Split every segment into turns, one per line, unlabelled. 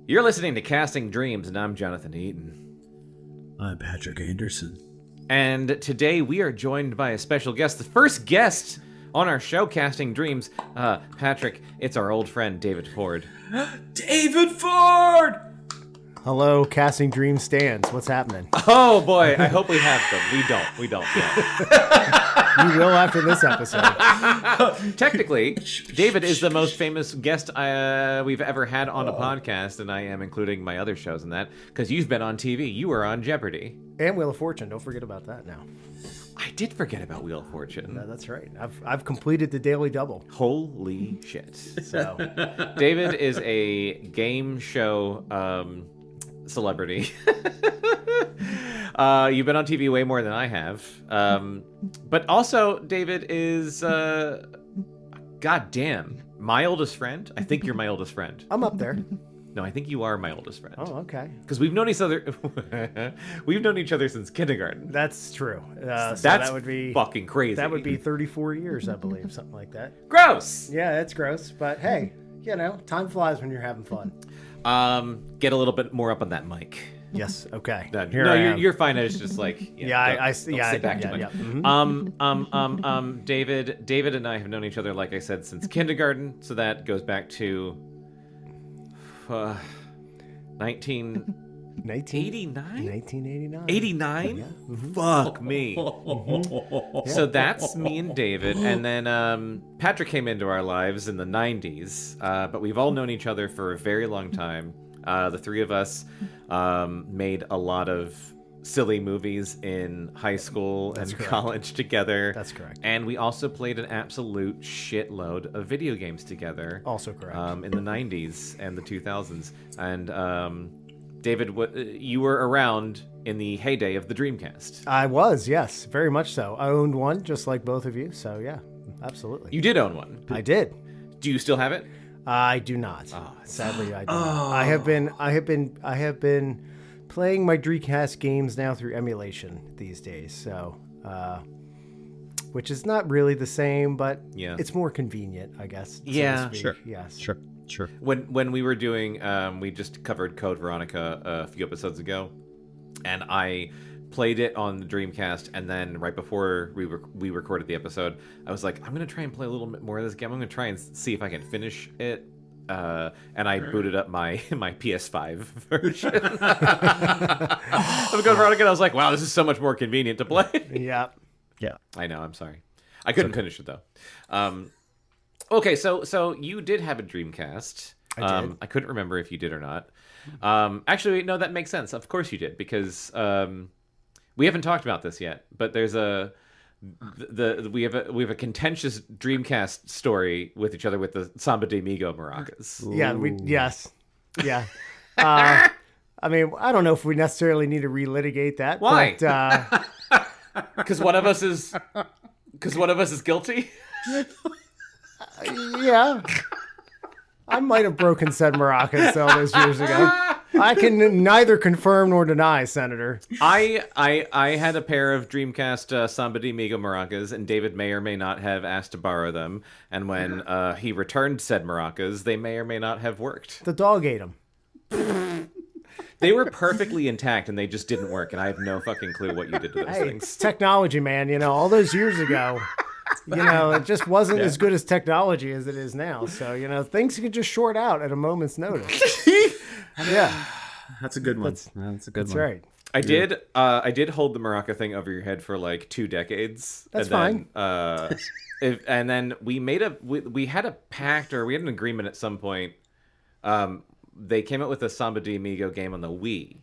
You're listening to Casting Dreams, and I'm Jonathan Eaton.
I'm Patrick Anderson.
And today we are joined by a special guest, the first guest on our show, Casting Dreams. Patrick, it's our old friend, David Ford.
David Ford!
Hello, Casting Dream stands. What's happening?
Oh boy, I hope we have them. We don't yet.
You will after this episode.
Technically, David is the most famous guest we've ever had on a podcast, and I am including my other shows in that, because you've been on TV. You were on Jeopardy.
And Wheel of Fortune. Don't forget about that now.
I did forget about Wheel of Fortune.
No, that's right. I've completed the Daily Double.
Holy shit.
So
David is a game show celebrity. You've been on TV way more than I have. But also, David is, goddamn, my oldest friend. I think you're my oldest friend.
I'm up there.
No, I think you are my oldest friend.
Oh, okay.
Because we've known each other. We've known each other since kindergarten.
That's true. So
That's
that would be
fucking crazy.
That would be 34 years, I believe, something like that.
Gross.
Yeah, that's gross. But hey, you know, time flies when you're having fun.
Get a little bit more up on that mic.
Yes. Okay.
No,
Here I am.
you're fine. It's just like don't sit back too much.
Yeah. Mm-hmm.
David and I have known each other, like I said, since kindergarten. So that goes back to 1989.
1989.
89?
Yeah. Mm-hmm.
Fuck me. Mm-hmm. So that's me and David, and then Patrick came into our lives in the 90s. But we've all known each other for a very long time. The three of us made a lot of silly movies in high school and college together.
That's correct.
And we also played an absolute shitload of video games together.
Also correct.
In the 90s and the 2000s. And David, you were around in the heyday of the Dreamcast.
I was, yes, very much so. I owned one, just like both of you. So yeah, absolutely.
You did own one.
I did.
Do you still have it?
I do not.
Oh,
sadly, I do not. I have been playing my Dreamcast games now through emulation these days. So, which is not really the same, but it's more convenient, I guess.
Yeah,
so
sure.
Yes,
Sure.
When we were doing, we just covered Code Veronica a few episodes ago, and I played it on the Dreamcast, and then right before we recorded the episode, I was like, I'm gonna try and play a little bit more of this game. I'm gonna try and see if I can finish it. And I booted up my PS5 version of Code Veronica, and I was like, wow, this is so much more convenient to play.
Yeah.
I know. I'm sorry. I couldn't finish it though. Okay, so you did have a Dreamcast.
I did.
I couldn't remember if you did or not. Actually, no, that makes sense. Of course you did, because we haven't talked about this yet. But there's we have a contentious Dreamcast story with each other with the Samba de Migo maracas.
Yeah. Yeah. I mean, I don't know if we necessarily need to relitigate that.
Why?
But,
Because one of us is guilty.
yeah. I might have broken said maracas all those years ago. I can neither confirm nor deny, Senator.
I had a pair of Dreamcast Samba de Migo maracas, and David may or may not have asked to borrow them. And when he returned said maracas, they may or may not have worked.
The dog ate them.
They were perfectly intact, and they just didn't work. And I have no fucking clue what you did to those
Hey,
things.
it's technology, man. You know, all those years ago, you know, it just wasn't as good as technology as it is now. So, you know, things could just short out at a moment's notice. Yeah.
That's a good one. That's a good
That's
one.
right.
I did hold the maraca thing over your head for like 2 decades.
That's
and and then we had a pact, or we had an agreement at some point. They came out with a Samba de Amigo game on the Wii.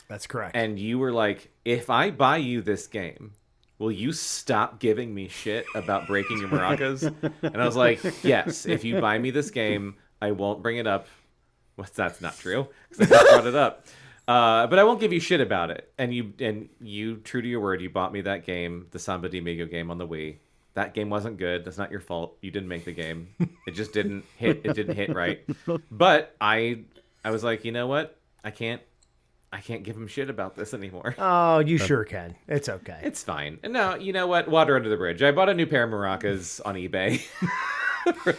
That's correct.
And you were like, if I buy you this game, will you stop giving me shit about breaking your maracas? And I was like, yes, if you buy me this game, I won't bring it up. Well, that's not true, because I just brought it up. But I won't give you shit about it. And you, true to your word, you bought me that game, the Samba de Amigo game on the Wii. That game wasn't good. That's not your fault. You didn't make the game. It just didn't hit. It didn't hit right. But I was like, you know what? I can't give him shit about this anymore.
Oh, you sure can. It's okay.
It's fine. And now, you know what? Water under the bridge. I bought a new pair of maracas on eBay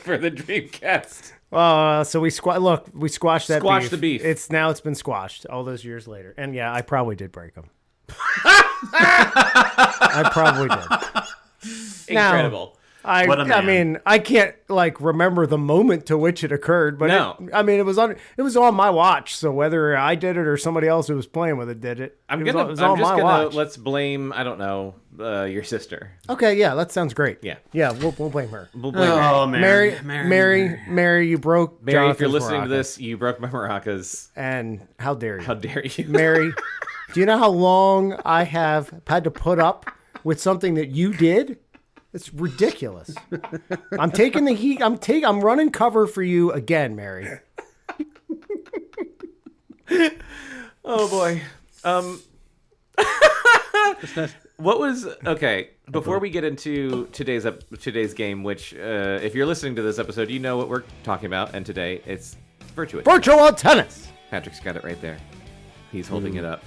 for the Dreamcast.
So we squashed that
Squash
beef.
the beef.
It's been squashed all those years later. And yeah, I probably did break them. I probably did.
Incredible.
What a man.
I mean, I can't like remember the moment to which it occurred, but
No.
it was on my watch. So whether I did it or somebody else who was playing with it did it,
I'm
it
just
was on my
gonna
watch.
let's blame, I don't know, your sister.
Okay, yeah, that sounds great.
Yeah.
We'll blame her.
We'll blame her.
Oh,
Mary, you broke
Mary, if you're
Jonathan's
listening to
maraca.
this, you broke my maracas.
And how dare you?
How dare you?
Mary, do you know how long I have had to put up with something that you did? It's ridiculous. I'm taking the heat. I'm running cover for you again, Mary.
Oh boy. What was okay? Before we get into today's game, which if you're listening to this episode, you know what we're talking about, and today it's Virtua.
Virtual tennis.
Patrick's got it right there. He's holding it up.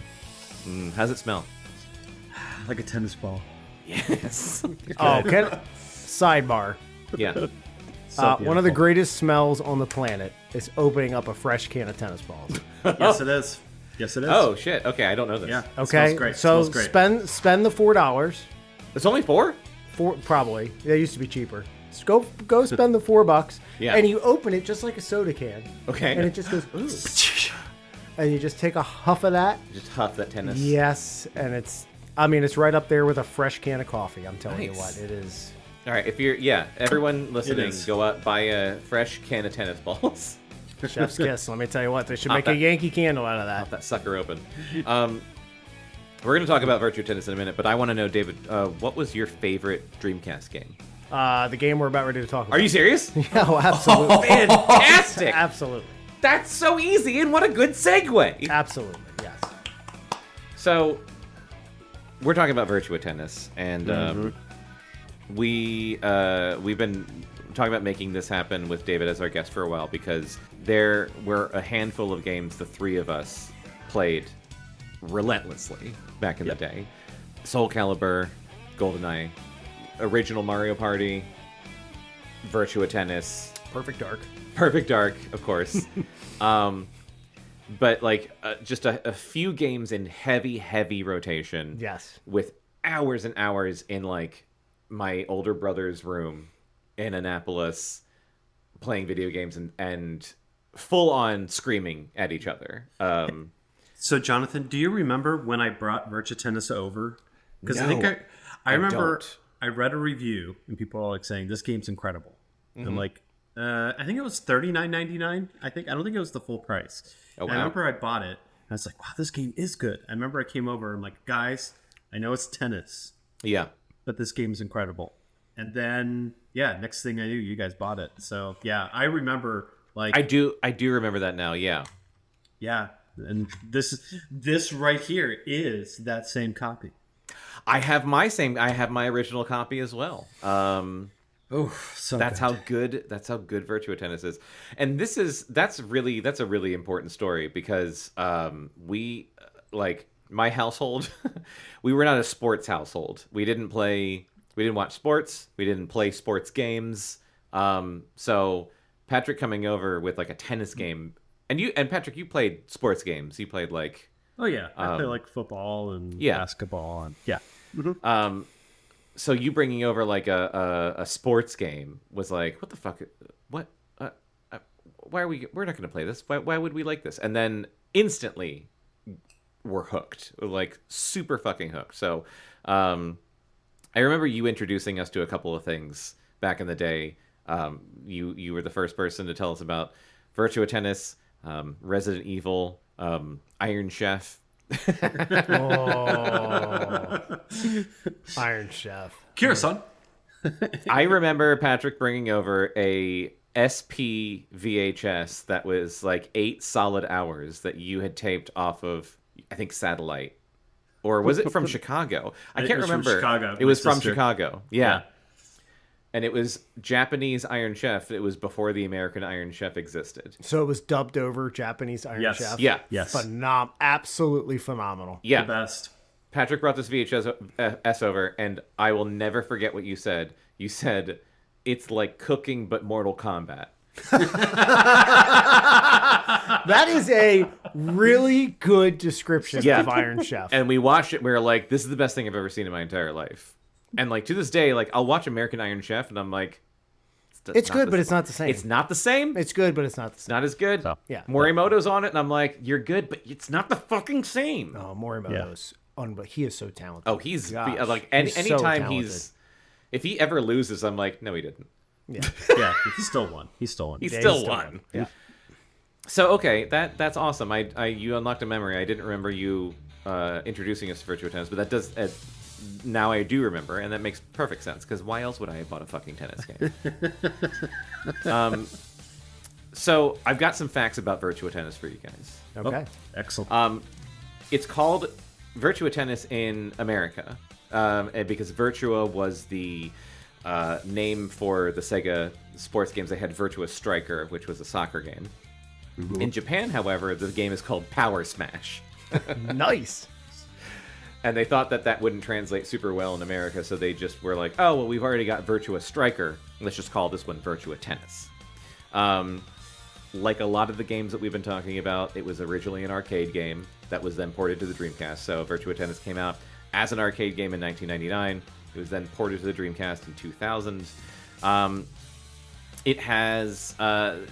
How's it smell?
Like a tennis ball.
Yes.
Sidebar.
Yeah.
One of the greatest smells on the planet is opening up a fresh can of tennis balls.
Yes, it is. Yes, it is.
Oh shit. Okay, I don't know this.
Yeah. It
Okay,
smells great.
so
Smells great.
spend the $4.
It's only 4?
Probably. They used to be cheaper. Just go spend the $4.
Yeah.
And you open it just like a soda can.
Okay.
And it just goes. Ooh. And you just take a huff of that.
Just huff that tennis.
Yes, and it's right up there with a fresh can of coffee. I'm telling you
Nice.
what, it is.
All right. If you're everyone listening,
is.
go out buy a fresh can of tennis balls.
Chef's kiss. Let me tell you what, they should
Pop
make a
that.
Yankee Candle out of
Pop
that.
that sucker open. We're going to talk about Virtua Tennis in a minute, but I want to know, David, what was your favorite Dreamcast game?
The game we're about ready to talk about.
Are you serious?
Yeah, oh, absolutely.
Fantastic!
Absolutely.
That's so easy, and what a good segue!
Absolutely. Yes.
So, we're talking about Virtua Tennis, and we've been talking about making this happen with David as our guest for a while because there were a handful of games the three of us played relentlessly back in the day. Soul Calibur, GoldenEye, original Mario Party, Virtua Tennis,
Perfect Dark,
of course. But like just a few games in heavy rotation.
Yes.
With hours and hours in like my older brother's room in Annapolis playing video games and full on screaming at each other.
So, Jonathan, do you remember when I brought Virtua Tennis over? Because I
No,
think I remember
don't.
I read a review and people are like saying this game's incredible. And like, I think it was $39.99. I don't think it was the full price.
Oh,
And I
wow.
remember I bought it. And I was like, wow, this game is good. I remember I came over and I'm like, guys, I know it's tennis,
Yeah.
but this game's incredible. And then, yeah, next thing I knew, you guys bought it. So yeah, I remember like
I do remember that now, yeah.
yeah, and this right here is that same copy.
I have my original copy as well.
Oh, so
That's
good.
how good Virtua Tennis is. And that's a really important story because we like my household we were not a sports household. We didn't watch sports, we didn't play sports games. So Patrick coming over with like a tennis game and Patrick, you played sports games. You played like
Oh yeah, I play like football and
yeah.
basketball and yeah.
so you bringing over like a sports game was like, what the fuck? What? Why are we're not going to play this? Why would we like this? And then instantly we're hooked, like super fucking hooked. So I remember you introducing us to a couple of things back in the day. You were the first person to tell us about Virtua Tennis, Resident Evil, Iron Chef.
Iron Chef.
Kira-san.
I remember Patrick bringing over a SP VHS that was like 8 solid hours that you had taped off of, I think, satellite. Or was it from Chicago? I can't
was from
remember.
Chicago,
It was
my
from
sister.
Chicago. Yeah. And it was Japanese Iron Chef. It was before the American Iron Chef existed.
So it was dubbed over Japanese Iron
Yes.
Chef.
Yeah.
Yes.
Absolutely phenomenal.
Yeah.
The best.
Patrick brought this VHS over, and I will never forget what you said. You said, it's like cooking but Mortal Kombat.
That is a really good description
Yeah.
of Iron Chef.
And we watched it. We were like, this is the best thing I've ever seen in my entire life. And like to this day, like I'll watch American Iron Chef, and I'm like,
It's good, but it's not the same.
It's not the same.
It's good, but it's not the
It's
same.
not as good.
So-
Yeah.
Morimoto's on it, and I'm like, you're good, but it's not the fucking same.
Oh, Morimoto's but he is so talented.
Oh, he's
Gosh,
like
he's so
anytime
talented.
if he ever loses, I'm like, no, he didn't.
Yeah.
Yeah, he still won. He still won.
He
Yeah,
still
he's
won.
Yeah.
So okay, that's awesome. You unlocked a memory. I didn't remember you introducing us to Virtua Tennis, but that does now I do remember, and that makes perfect sense because why else would I have bought a fucking tennis game? So I've got some facts about Virtua Tennis for you guys.
Okay.
Excellent.
It's called Virtua Tennis in America and because Virtua was the name for the Sega sports games. They had Virtua Striker, which was a soccer game. In Japan, however, the game is called Power Smash.
Nice.
And they thought that wouldn't translate super well in America, so they just were like, oh, well, we've already got Virtua Striker. Let's just call this one Virtua Tennis. Like a lot of the games that we've been talking about, it was originally an arcade game that was then ported to the Dreamcast. So Virtua Tennis came out as an arcade game in 1999. It was then ported to the Dreamcast in 2000. It has...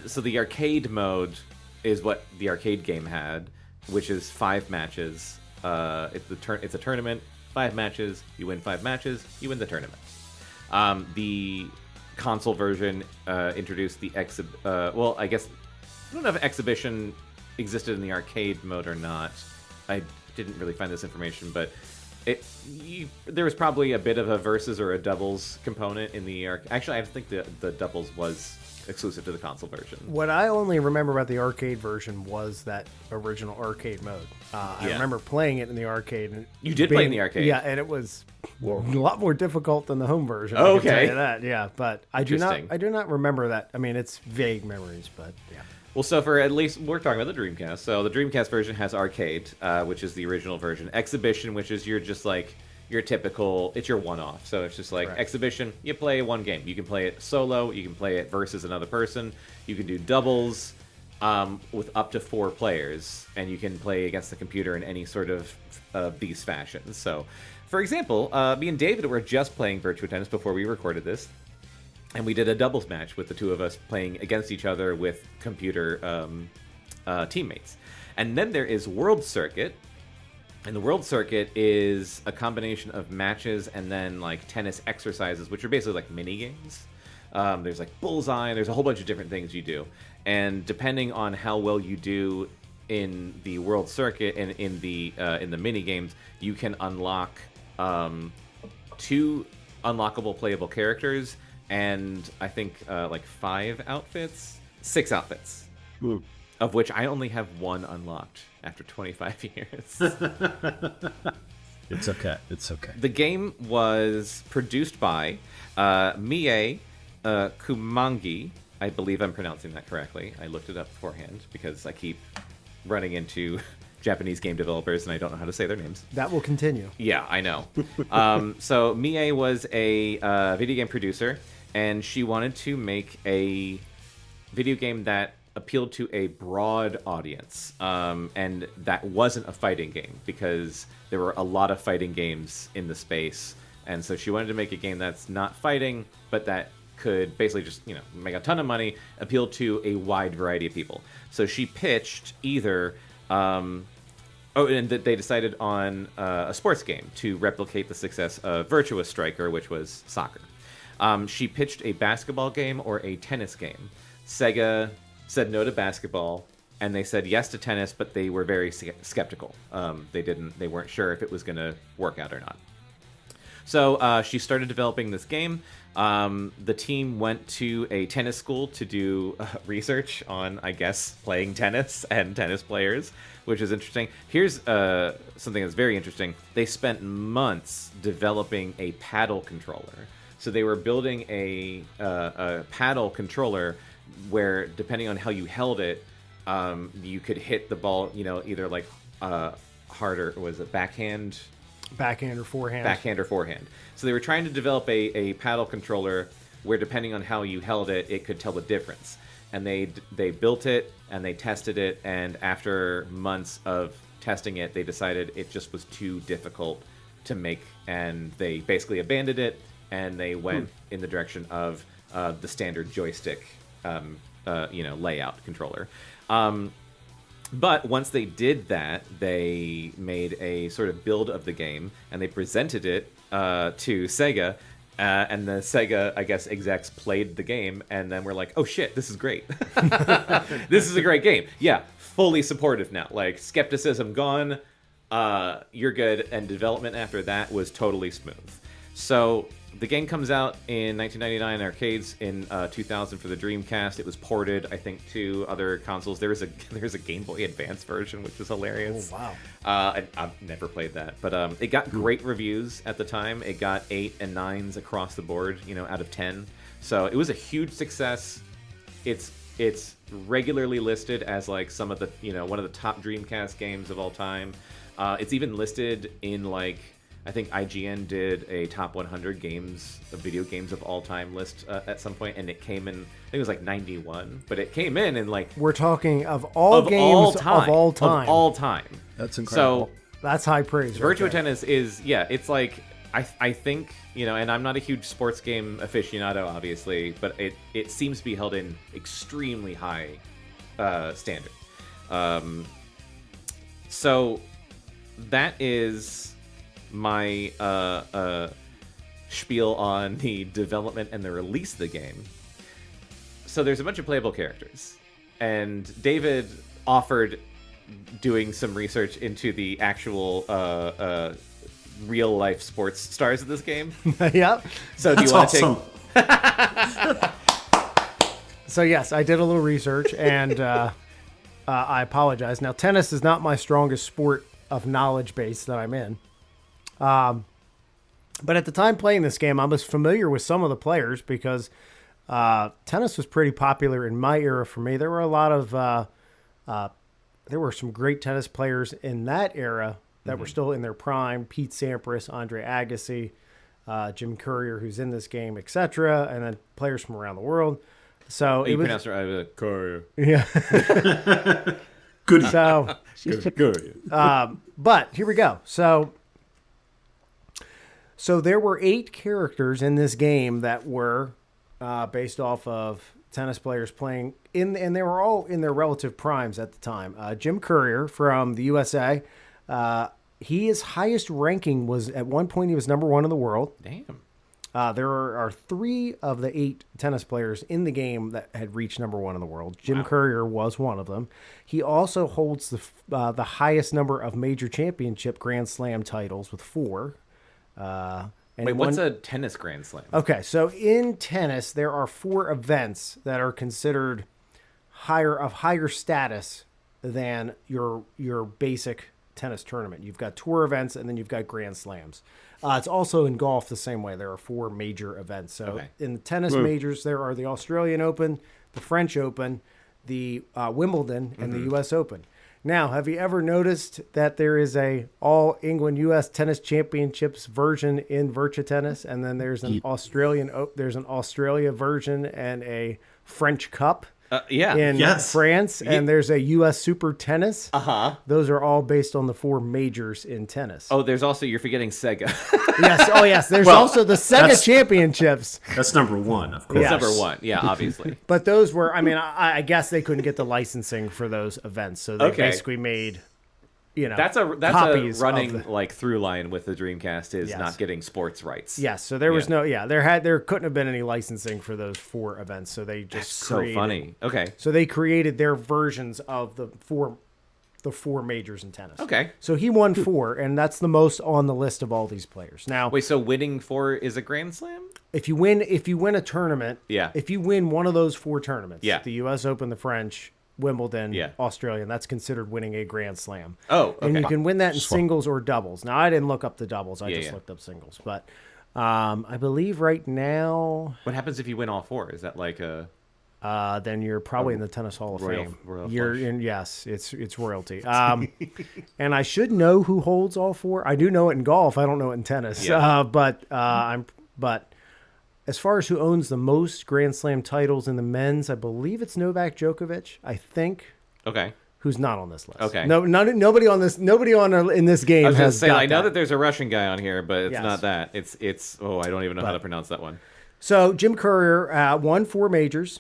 so the arcade mode is what the arcade game had, which is 5 matches. It's a tournament, 5 matches. You win 5 matches, you win the tournament. The console version introduced the well, I guess I don't know if exhibition existed in the arcade mode or not. I didn't really find this information, but there was probably a bit of a versus or a doubles component in the actually I think the doubles was exclusive to the console version.
What I only remember about the arcade version was that original arcade mode. I remember playing it in the arcade. And
You did play in the arcade?
Yeah, and it was a lot more difficult than the home version.
Oh,
I can tell
okay.
you that. Yeah, but I do not.
Interesting.
I do not remember that. I mean, it's vague memories, but yeah.
Well, so for at least we're talking about the Dreamcast. So the Dreamcast version has arcade, which is the original version. Exhibition, which is your typical, it's your one-off. So it's just like
Correct.
Exhibition, you play one game. You can play it solo, you can play it versus another person, you can do doubles with up to 4 players, and you can play against the computer in any sort of these fashions. So, for example, me and David were just playing Virtua Tennis before we recorded this, and we did a doubles match with the two of us playing against each other with computer teammates. And then there is World Circuit. And the World Circuit is a combination of matches and then like tennis exercises, which are basically like mini games. There's like bullseye. There's a whole bunch of different things you do, and depending on how well you do in the World Circuit and in the mini games, you can unlock 2 unlockable playable characters and I think like 6 outfits.
Ooh.
Of which I only have 1 unlocked after 25 years.
It's okay. It's okay.
The game was produced by Mie Kumangi. I believe I'm pronouncing that correctly. I looked it up beforehand because I keep running into Japanese game developers and I don't know how to say their names.
That will continue.
Yeah, I know. So Mie was a video game producer, and she wanted to make a video game that appealed to a broad audience, and that wasn't a fighting game because there were a lot of fighting games in the space, and so she wanted to make a game that's not fighting, but that could basically just make a ton of money, appeal to a wide variety of people. So she pitched either and they decided on a sports game to replicate the success of Virtua Striker, which was soccer. She pitched a basketball game or a tennis game. Sega said no to basketball, and they said yes to tennis, but they were very skeptical. They weren't sure if it was going to work out or not. So she started developing this game. The team went to a tennis school to do research on, I guess, playing tennis and tennis players, which is interesting. Here's something that's very interesting. They spent months developing a paddle controller. So they were building a paddle controller where, depending on how you held it, you could hit the ball, either like harder, was it backhand
Backhand or forehand.
So they were trying to develop a paddle controller where, depending on how you held it, it could tell the difference. and they built it and they tested it, and after months of testing it, they decided it just was too difficult to make, and they basically abandoned it, and they went in the direction of the standard joystick, layout controller. But once they did that, they made a sort of build of the game, and they presented it to Sega, and the Sega, I guess, execs played the game, and then we're like, oh shit, this is great. This is a great game. Yeah, fully supportive now. Like, skepticism gone, you're good, and development after that was totally smooth. So the game comes out in 1999 in arcades, in 2000 for the Dreamcast. It was ported, I think, to other consoles. There's a Game Boy Advance version, which was hilarious.
Oh, wow.
I've never played that, but it got great reviews at the time. It got 8 and 9s across the board, out of 10. So it was a huge success. It's regularly listed as like some of the, one of the top Dreamcast games of all time. It's even listed in like, I think IGN did a top 100 games of video games of all time list at some point, and it came in, I think it was like 91, but it came in like,
we're talking of all games of all time.
Of all time.
That's incredible.
So
that's high praise.
Virtua
right there.
Tennis is, it's like, I think, and I'm not a huge sports game aficionado, obviously, but it seems to be held in extremely high standard. So that is my spiel on the development and the release of the game. So there's a bunch of playable characters, and David offered doing some research into the actual real life sports stars of this game.
Yep.
So do you want to take?
So yes, I did a little research, and I apologize. Now, tennis is not my strongest sport of knowledge base that I'm in. But at the time playing this game, I was familiar with some of the players because tennis was pretty popular in my era for me. There were a lot of there were some great tennis players in that era that were still in their prime. Pete Sampras, Andre Agassi, Jim Courier, who's in this game, etc., and then players from around the world. So
You pronounce it right, Courier.
Yeah.
Good.
So,
Courier.
but here we go. So there were 8 characters in this game that were based off of tennis players playing in, and they were all in their relative primes at the time. Jim Courier from the USA, his highest ranking was at one point he was number 1 in the world.
Damn.
There are 3 of the 8 tennis players in the game that had reached number 1 in the world. Jim Courier was one of them. He also holds the highest number of major championship Grand Slam titles with 4.
Wait, what's a tennis Grand Slam?
Okay, so in tennis, there are 4 events that are considered higher status than your basic tennis tournament. You've got tour events, and then you've got Grand Slams. It's also in golf the same way. There are 4 major events. So in the tennis majors, there are the Australian Open, the French Open, the Wimbledon, and the U.S. Open. Now, have you ever noticed that there is a All England U.S. Tennis Championships version in Virtua Tennis, and then there's an Australia version and a French Cup in France, and there's a U.S. Super Tennis. Those are all based on the 4 majors in tennis.
Oh, there's also, you're forgetting Sega.
Yes. Oh, yes. There's also the Sega Championships.
That's number 1, of course.
Yes.
Number 1, yeah, obviously.
But those were, I guess they couldn't get the licensing for those events, so they basically made,
that's a
copies
running like through line with the Dreamcast is not getting sports rights.
Yes, so there was there couldn't have been any licensing for those 4 events, so they just created,
so funny. Okay.
So they created their versions of the four majors in tennis.
Okay.
So he won 4, and that's the most on the list of all these players. Now,
wait, so winning 4 is a Grand Slam?
If you win a tournament, if you win one of those 4 tournaments, the U.S. Open, the French, Wimbledon, Australian, that's considered winning a Grand Slam.
Oh, okay.
And you can win that in singles or doubles. Now, I didn't look up the doubles. I just looked up singles. But I believe right now...
What happens if you win all 4? Is that like a...
then you're probably in the Tennis Hall of Fame. You're
flush.
Yes, it's royalty. And I should know who holds all 4. I do know it in golf. I don't know it in tennis.
Yeah.
But as far as who owns the most Grand Slam titles in the men's, I believe it's Novak Djokovic. I think.
Okay.
Who's not on this list?
Okay.
Nobody on this. Nobody in this game
I was
has.
saying,
got
I know
that.
that there's a Russian guy on here, but it's
Yes.
not that. It's. Oh, I don't even know how to pronounce that one.
So Jim Courier won 4 majors,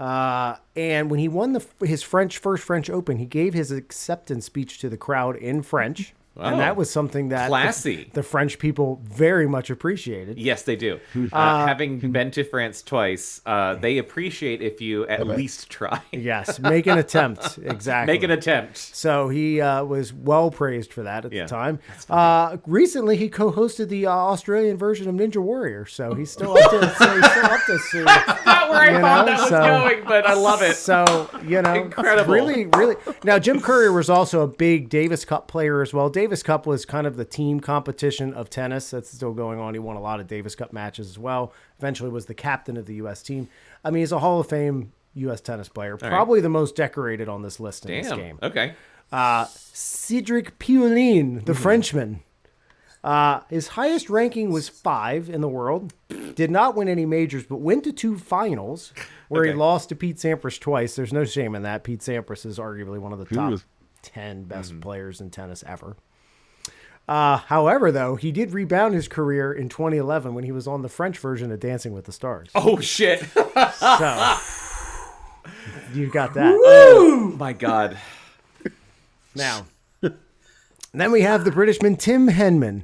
and when he won his first French Open, he gave his acceptance speech to the crowd in French. And
Oh.
that was something that
Classy.
the French people very much appreciated.
Yes, they do. Having been to France twice, they appreciate if you at least try.
Yes, make an attempt. Exactly.
Make an attempt.
So he was well praised for that at
Yeah,
the time. Recently, he co-hosted the Australian version of Ninja Warrior, so he's still up to.
Not where I thought that was going, but I love it.
So
Incredible.
Really. Now, Jim Courier was also a big Davis Cup player as well. Davis Cup was kind of the team competition of tennis. That's still going on. He won a lot of Davis Cup matches as well. Eventually was the captain of the U.S. team. I mean, he's a Hall of Fame U.S. tennis player. Probably the most decorated on this list in this game.
Okay.
Cedric Pioline, the Frenchman. His highest ranking was 5 in the world. Did not win any majors, but went to 2 finals where he lost to Pete Sampras twice. There's no shame in that. Pete Sampras is arguably one of the top 10 best players in tennis ever. However, though, he did rebound his career in 2011 when he was on the French version of Dancing with the Stars.
Oh, shit.
So, you got that.
Oh, my God.
Now, then we have the Britishman Tim Henman.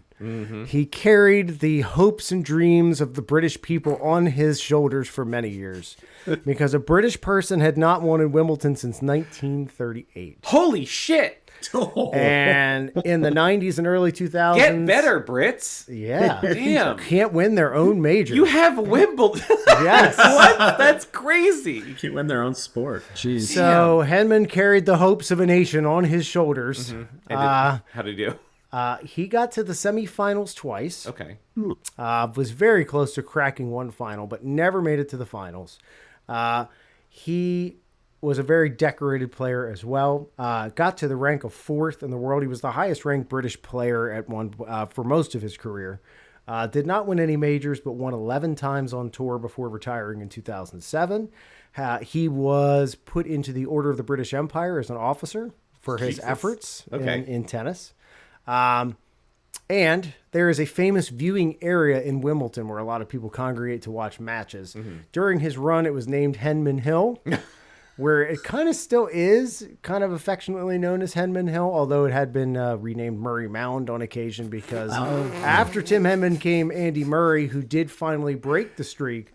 He carried the hopes and dreams of the British people on his shoulders for many years because a British person had not won in Wimbledon since 1938.
Holy shit.
And in the 90s and early 2000s.
Get better, Brits.
Yeah.
Damn.
Can't win their own major.
You have Wimbledon.
Yes.
What? That's crazy.
You can't win their own sport. Jeez.
So Henman carried the hopes of a nation on his shoulders.
How did he do?
He got to the semifinals twice.
Okay.
Was very close to cracking one final, but never made it to the finals. He was a very decorated player as well. Got to the rank of 4th in the world. He was the highest ranked British player at one for most of his career. Did not win any majors, but won 11 times on tour before retiring in 2007. He was put into the Order of the British Empire as an officer for his efforts in tennis. And there is a famous viewing area in Wimbledon where a lot of people congregate to watch matches. During his run, it was named Henman Hill, where it kind of still is kind of affectionately known as Henman Hill, although it had been renamed Murray Mound on occasion because after Tim Henman came Andy Murray, who did finally break the streak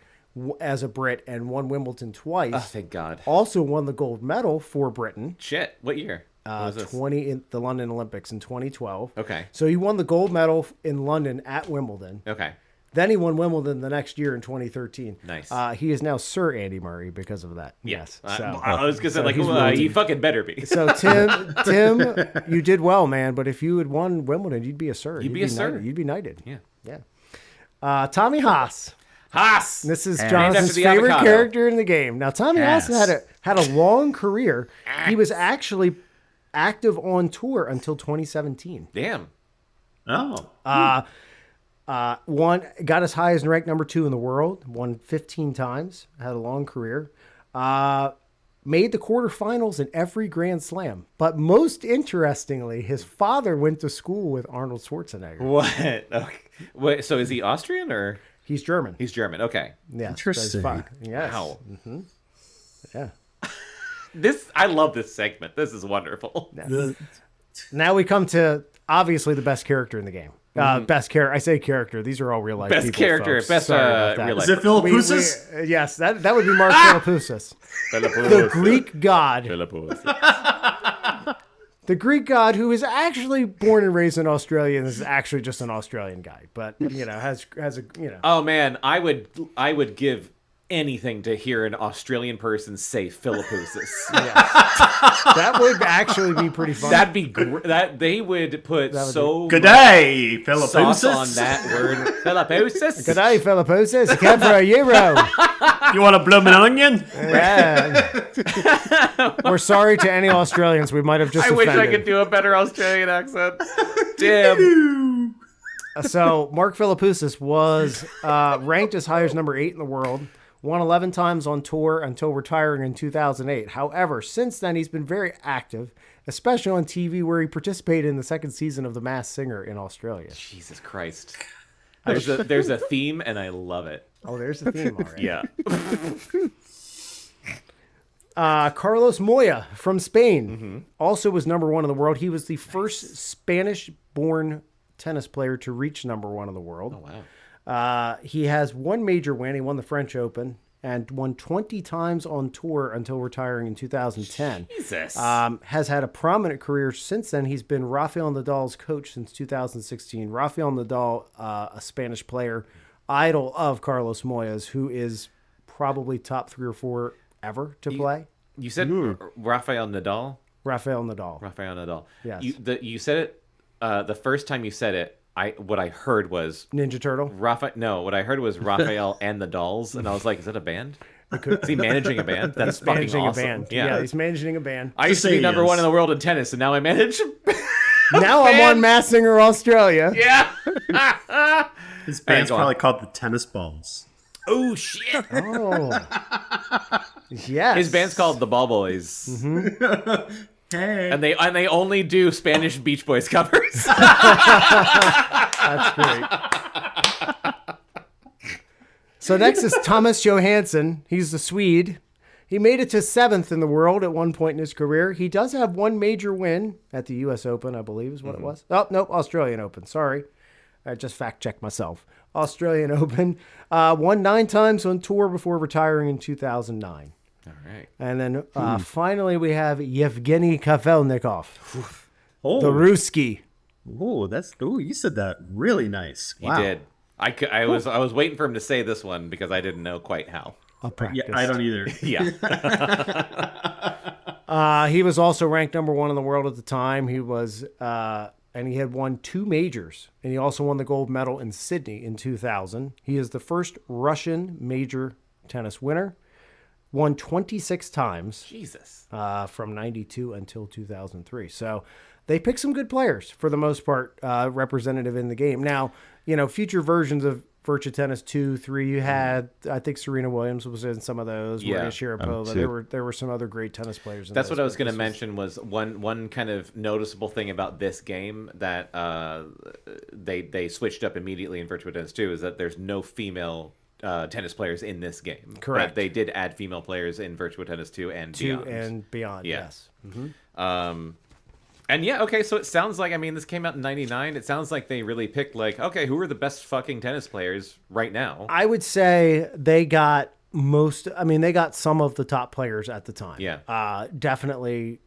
as a Brit and won Wimbledon twice.
Oh, thank God.
Also won the gold medal for Britain.
Shit. What year? What was this?
20 in the London Olympics in 2012.
Okay.
So he won the gold medal in London at Wimbledon.
Okay.
Then he won Wimbledon the next year in 2013.
Nice.
He is now Sir Andy Murray because of that. Yes. So,
I was gonna say
he's
he fucking better be.
so Tim, you did well, man. But if you had won Wimbledon, you'd be a Sir.
You'd be a Sir.
Knighted. You'd be knighted.
Yeah.
Tommy Haas.
Haas.
This is
Named
Jonathan's
after the
favorite
avocado.
character in the game. Now, Tommy Haas had a long career. He was actually active on tour until 2017.
Damn.
Oh.
Got as high as ranked number 2 in the world. Won 15 times. Had a long career. Made the quarterfinals in every Grand Slam. But most interestingly, his father went to school with Arnold Schwarzenegger.
What? Okay. Wait, so is he Austrian or?
He's German.
He's German. Okay.
Yes,
Interesting.
Yes.
Wow.
Yeah.
I love this segment. This is wonderful.
Now we come to obviously the best character in the game. Best character. I say character. These are all real life
Best
people,
character.
folks.
Best
Sorry about that.
real life.
Is it Philippoussis?
Yes, that would be Mark Philippoussis. The Greek god. The Greek god who is actually born and raised in Australia and is actually just an Australian guy, but has a
Oh man, I would give anything to hear an Australian person say Philippoussis.
that would actually be pretty fun.
That'd be that they would put
Good day,
sauce
Philippoussis.
on that word. Philippoussis.
Good day, Philippoussis. Came for a euro.
You want a blooming onion?
Yeah. We're sorry to any Australians. We might have just
I wish I
offended.
could do a better Australian accent. Damn.
So Mark Philippoussis was ranked as high as number 8 in the world. Won 11 times on tour until retiring in 2008. However, since then, he's been very active, especially on TV, where he participated in the second season of The Masked Singer in Australia.
Jesus Christ. There's a theme, and I love it.
Oh, there's the theme already.
Yeah.
Carlos Moya from Spain also was number 1 in the world. He was the first Spanish-born tennis player to reach number 1 in the world.
Oh, wow.
He has one major win. He won the French Open and won 20 times on tour until retiring in 2010.
Jesus.
Has had a prominent career since then. He's been Rafael Nadal's coach since 2016. Rafael Nadal, a Spanish player, idol of Carlos Moya's, who is probably top 3 or 4 ever to play.
You said Rafael Nadal?
Rafael Nadal.
Rafael Nadal.
Yes.
You said it the first time you said it. What I heard was
Ninja Turtle.
What I heard was Raphael and the Dolls, and I was like, is that a band? Is he managing a band? That's fucking
Managing
awesome.
a band.
Yeah.
He's managing a band.
I used to be number 1 in the world in tennis, and now I manage.
Now I'm on Masked Singer Australia.
Yeah.
His band's
go on.
probably called the Tennis Balls.
Oh shit.
Oh. Yes.
His band's called the Ball Boys,
Hey.
and they only do Spanish Beach Boys covers.
That's great. So next is Thomas Johansson. He's the Swede. He made it to 7th in the world at one point in his career. He does have one major win at the U.S. Open, I believe is what it was. Oh, nope, Australian Open. Sorry. I just fact-checked myself. Australian Open. Won 9 times on tour before retiring in 2009.
All right.
And then finally we have Yevgeny Kafelnikov,
Oh,
the Ruski.
you said that really nice.
He
Wow.
did. I was waiting for him to say this one because I didn't know quite how.
I'll practice.
Yeah, I don't either.
Yeah.
He was also ranked number 1 in the world at the time. He was, and he had won 2 majors, and he also won the gold medal in Sydney in 2000. He is the first Russian major tennis winner. Won 26 times
Jesus.
from 92 until 2003. So they picked some good players for the most part, representative in the game. Now, future versions of Virtua Tennis 2, 3, you had, I think Serena Williams was in some of those.
Yeah.
Maria Sharapova. There were some other great tennis players in
That's
those,
what I was
but
going to
this
mention was one kind of noticeable thing about this game that they switched up immediately in Virtua Tennis 2 is that there's no female tennis players in this game.
Correct.
But they did add female players in Virtua Tennis 2 and beyond.
and beyond,
Yeah.
yes.
And yeah, okay, so it sounds like, this came out in 99. It sounds like they really picked, okay, who are the best fucking tennis players right now?
I would say they got they got some of the top players at the time.
Yeah.
Definitely,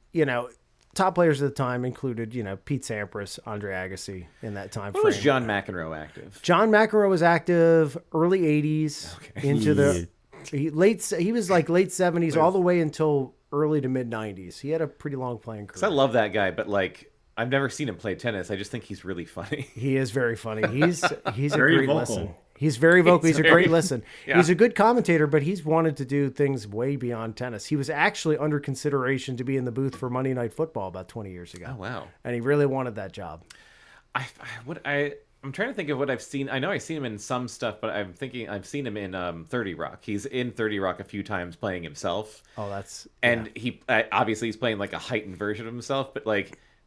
top players at the time included, Pete Sampras, Andre Agassi in that time
When
frame.
was John McEnroe active?
John McEnroe was active early 80s into the late 70s all the way until early to mid 90s. He had a pretty long playing career.
I love that guy, but I've never seen him play tennis. I just think he's really funny.
He is very funny. He's a
Very
great
vocal.
listen. He's very vocal. He's a great listen.
Yeah.
He's a good commentator, but he's wanted to do things way beyond tennis. He was actually under consideration to be in the booth for Monday Night Football about 20 years ago.
Oh, wow.
And he really wanted that job.
I'm trying to think of what I've seen. I know I've seen him in some stuff, but I'm thinking I've seen him in 30 Rock. He's in 30 Rock a few times playing himself.
Oh, that's...
And he obviously he's playing a heightened version of himself, but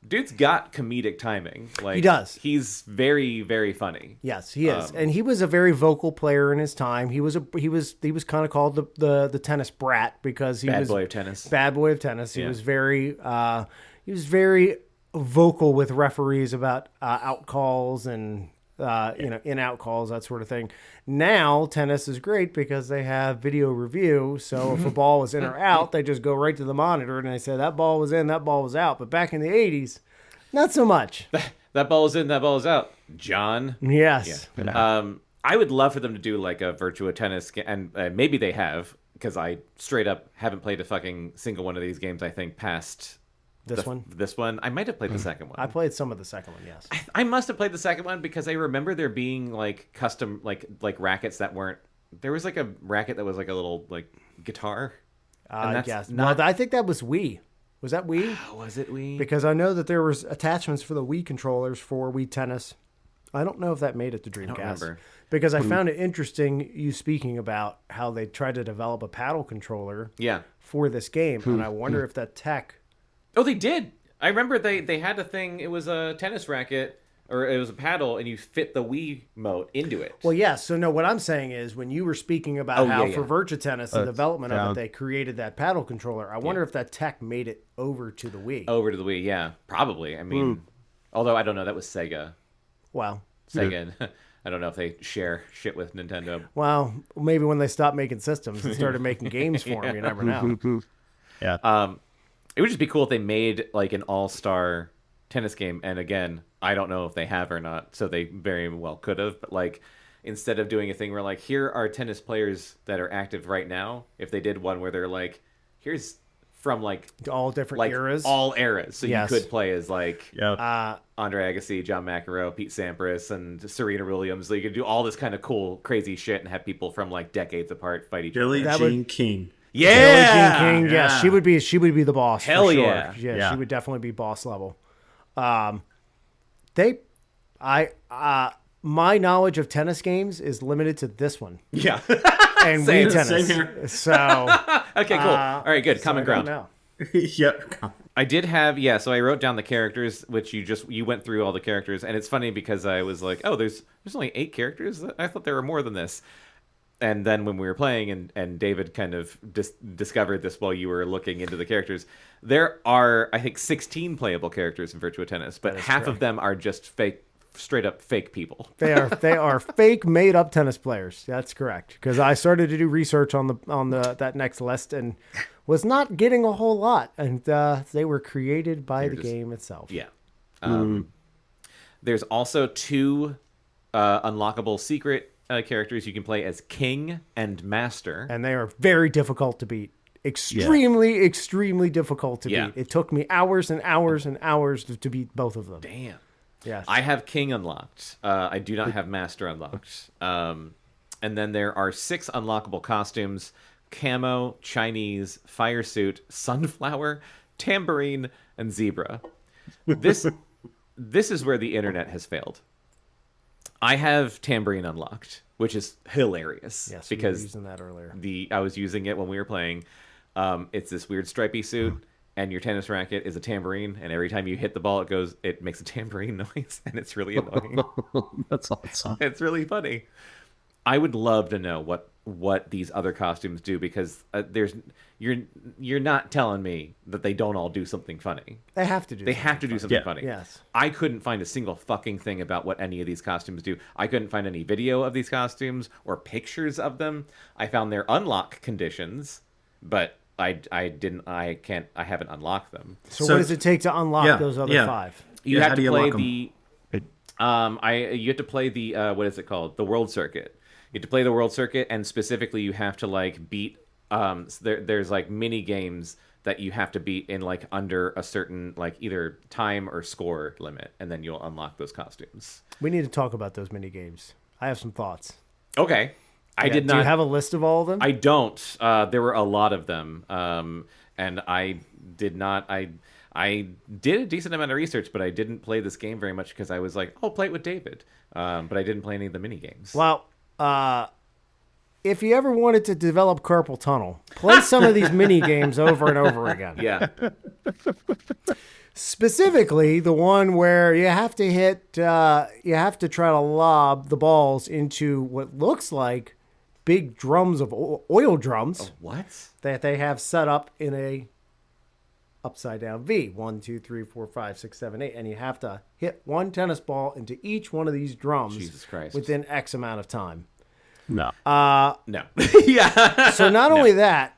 dude's got comedic timing.
He does.
He's very, very funny.
Yes, he is, and he was a very vocal player in his time. He was kind of called the tennis brat because he
Bad
was
boy of tennis.
Bad boy of tennis. He
Yeah.
was very vocal with referees about out calls and in out calls, that sort of thing. Now tennis is great because they have video review. So if a ball was in or out, they just go right to the monitor and they say that ball was in, that ball was out. But back in the 80s, not so much.
That ball is in, that ball is out. John.
Yes.
I would love for them to do a Virtua Tennis and maybe they have, because I straight up haven't played a fucking single one of these games. I think past
This one?
This one. I might have played the second one.
I played some of the second one, yes.
I must have played the second one because I remember there being custom rackets that weren't. There was a racket that was a little guitar. And that's
yes.
not.
No, I think that was Wii. Was that Wii?
Was it Wii?
Because I know that there was attachments for the Wii controllers for Wii Tennis. I don't know if that made it to
don't
Dreamcast.
remember.
Because I found it interesting you speaking about how they tried to develop a paddle controller
Yeah.
for this game. And I wonder if that tech...
Oh, they did. I remember they had a thing. It was a tennis racket, or it was a paddle, and you fit the Wii mote into it.
Well, yes. So, no, what I'm saying is when you were speaking about how for Virtua Tennis, the development of it, they created that paddle controller. I wonder if that tech made it over to the Wii.
Over to the Wii, yeah. Probably. I mean, although I don't know. That was Sega.
Well...
Sega. I don't know if they share shit with Nintendo.
Well, maybe when they stopped making systems and started making games for them, you never know.
Yeah.
It would just be cool if they made like an all-star tennis game. And again, I don't know if they have or not, so they very well could have. But like, instead of doing a thing where like, here are tennis players that are active right now, if they did one where they're like, here's from like
All different eras.
all eras. So
Yes.
you could play as like
Yeah.
Andre Agassi, John McEnroe, Pete Sampras, and Serena Williams. So you could do all this kind of cool, crazy shit and have people from like decades apart fight each other.
Billie
That
Jean
would-
King.
Yeah,
Billie Jean King, yes,
Yeah.
she would be the boss.
Hell
for sure.
yeah.
Yeah.
She would definitely be boss level. My knowledge of tennis games is limited to this one
yeah.
and
Same.
Wii tennis.
Same here.
So,
Okay, cool. All right, good. Common
I don't
ground.
know.
Yep.
I did have, so I wrote down the characters, which you went through all the characters, and it's funny because I was like, oh, there's only 8 characters? I thought there were more than this. And then when we were playing and David kind of discovered this while you were looking into the characters, there are, I think, 16 playable characters in Virtua Tennis, but half of
correct.
them are just straight up fake people.
They are fake made up tennis players. That's correct. Because I started to do research on that next list and was not getting a whole lot, and they were created by the game itself.
Yeah. There's also 2 unlockable secret characters you can play as King and Master.
And they are very difficult to beat. Extremely difficult to
Yeah.
beat. It took me hours and hours and hours to beat both of them.
Damn.
Yes.
I have King unlocked. I do not have Master unlocked. And then there are 6 unlockable costumes: Camo, Chinese, Fire Suit, Sunflower, Tambourine, and Zebra. This is where the internet has failed. I have Tambourine unlocked, which is hilarious.
Yes, we were
because
using that earlier.
I was using it when we were playing. It's this weird stripy suit, and your tennis racket is a tambourine, and every time you hit the ball, it makes a tambourine noise, and it's really annoying.
That's awesome.
It's really funny. I would love to know what these other costumes do, because you're not telling me that they don't all do something funny.
They have to do.
They have to do something
Yeah.
funny.
Yes.
I couldn't find a single fucking thing about what any of these costumes do. I couldn't find any video of these costumes or pictures of them. I found their unlock conditions, but I haven't unlocked them.
So
So-
what does it take to unlock those other 5?
You
Yeah,
have
how
to
do you
play
unlock 'em?
you have to play the what is it called? The World Circuit. You have to play the World Circuit, and specifically you have to like beat there's like mini games that you have to beat in like under a certain like either time or score limit, and then you'll unlock those costumes.
We need to talk about those mini games. I have some thoughts.
Okay. I did not.
Do you have a list of all of them?
I don't. There were a lot of them, and I did not. I did a decent amount of research, but I didn't play this game very much because I was like, I'll play it with David, but I didn't play any of the mini games.
Well, if you ever wanted to develop carpal tunnel, play some of these mini games over and over again.
Yeah.
Specifically, the one where you have to you have to try to lob the balls into what looks like big drums of oil drums
What?
that they have set up in a upside down V. 1, 2, 3, 4, 5, 6, 7, 8. And you have to hit one tennis ball into each one of these drums
Jesus Christ.
within X amount of time.
No.
No. Yeah.
So not only that,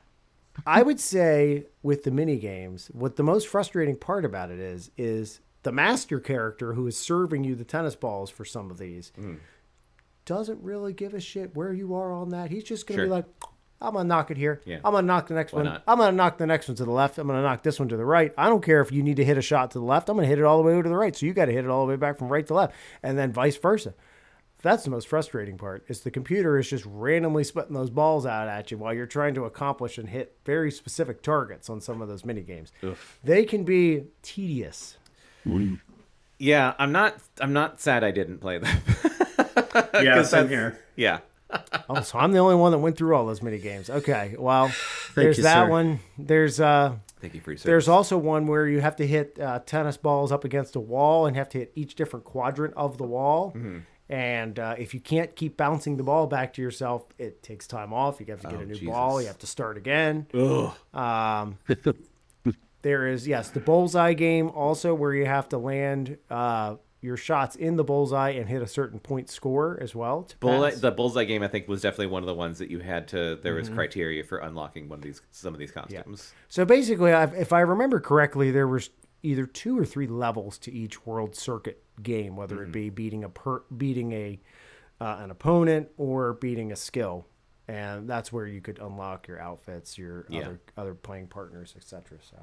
I would say with the mini games, what the most frustrating part about it is the master character who is serving you the tennis balls for some of these doesn't really give a shit where you are on that. He's just going to be
Sure.
like, I'm going to knock it here.
Yeah.
I'm going to knock the next one.
not?
I'm going to knock the next one to the left. I'm going to knock this one to the right. I don't care if you need to hit a shot to the left. I'm going to hit it all the way over to the right. So you got to hit it all the way back from right to left, and then vice versa. That's the most frustrating part, is the computer is just randomly spitting those balls out at you while you're trying to accomplish and hit very specific targets on some of those mini games. They can be tedious.
Yeah, I'm not sad I didn't play them.
Yeah,
'Cause
same
that's-
here.
Yeah.
Oh, so I'm the only one that went through all those mini games. Okay, well, there's
you,
that
sir.
one. There's
Thank you for your service.
there's also one where you have to hit tennis balls up against a wall and have to hit each different quadrant of the wall.
Mm-hmm.
And if you can't keep bouncing the ball back to yourself, it takes time off. You have to get a new ball.
Jesus.
You have to start again.
Ugh.
There is, yes, the bullseye game also where you have to land your shots in the bullseye and hit a certain point score as well. To pass.
The bullseye game, I think, was definitely one of the ones that you had to. There was criteria for unlocking some of these costumes.
So basically, if I remember correctly, there was either 2 or 3 levels to each World Circuit game, whether it be beating an opponent or beating a skill, and that's where you could unlock your outfits, your other playing partners, etc. So.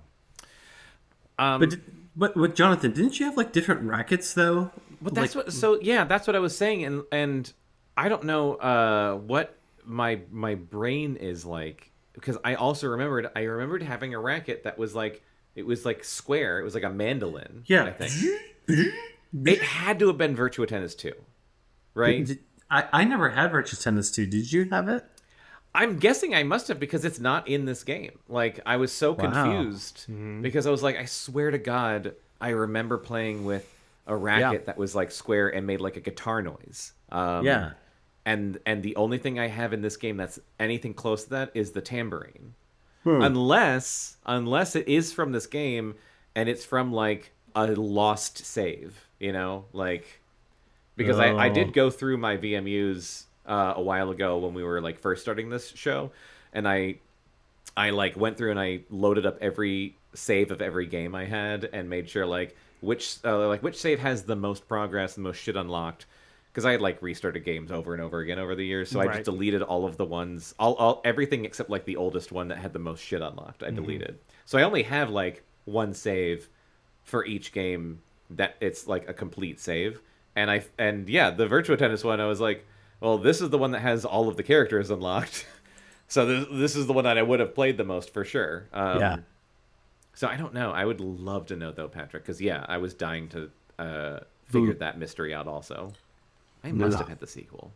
But with Jonathan, didn't you have like different rackets though?
But that's what. So yeah, that's what I was saying, and I don't know what my brain is like, because I also remembered having a racket that was like, it was like square. It was like a mandolin.
Yeah.
I think it had to have been Virtua Tennis 2, right?
I never had Virtua Tennis 2. Did you have it?
I'm guessing I must have, because it's not in this game. Like, I was so confused because I was like, I swear to God, I remember playing with a racket that was like square and made like a guitar noise.
Yeah.
And the only thing I have in this game that's anything close to that is the tambourine. Unless it is from this game and it's from like a lost save, you know, like, because I did go through my VMUs a while ago when we were like first starting this show, and I like went through and I loaded up every save of every game I had and made sure like which save has the most progress and most shit unlocked, because I had like restarted games over and over again over the years, so I just deleted all of the ones, all everything except like the oldest one that had the most shit unlocked. I deleted, so I only have like one save for each game that it's like a complete save, and the Virtua Tennis one, I was like, well, this is the one that has all of the characters unlocked. So this is the one that I would have played the most for sure.
Yeah.
So I don't know. I would love to know, though, Patrick, because, I was dying to figure that mystery out also. I must have had the sequel.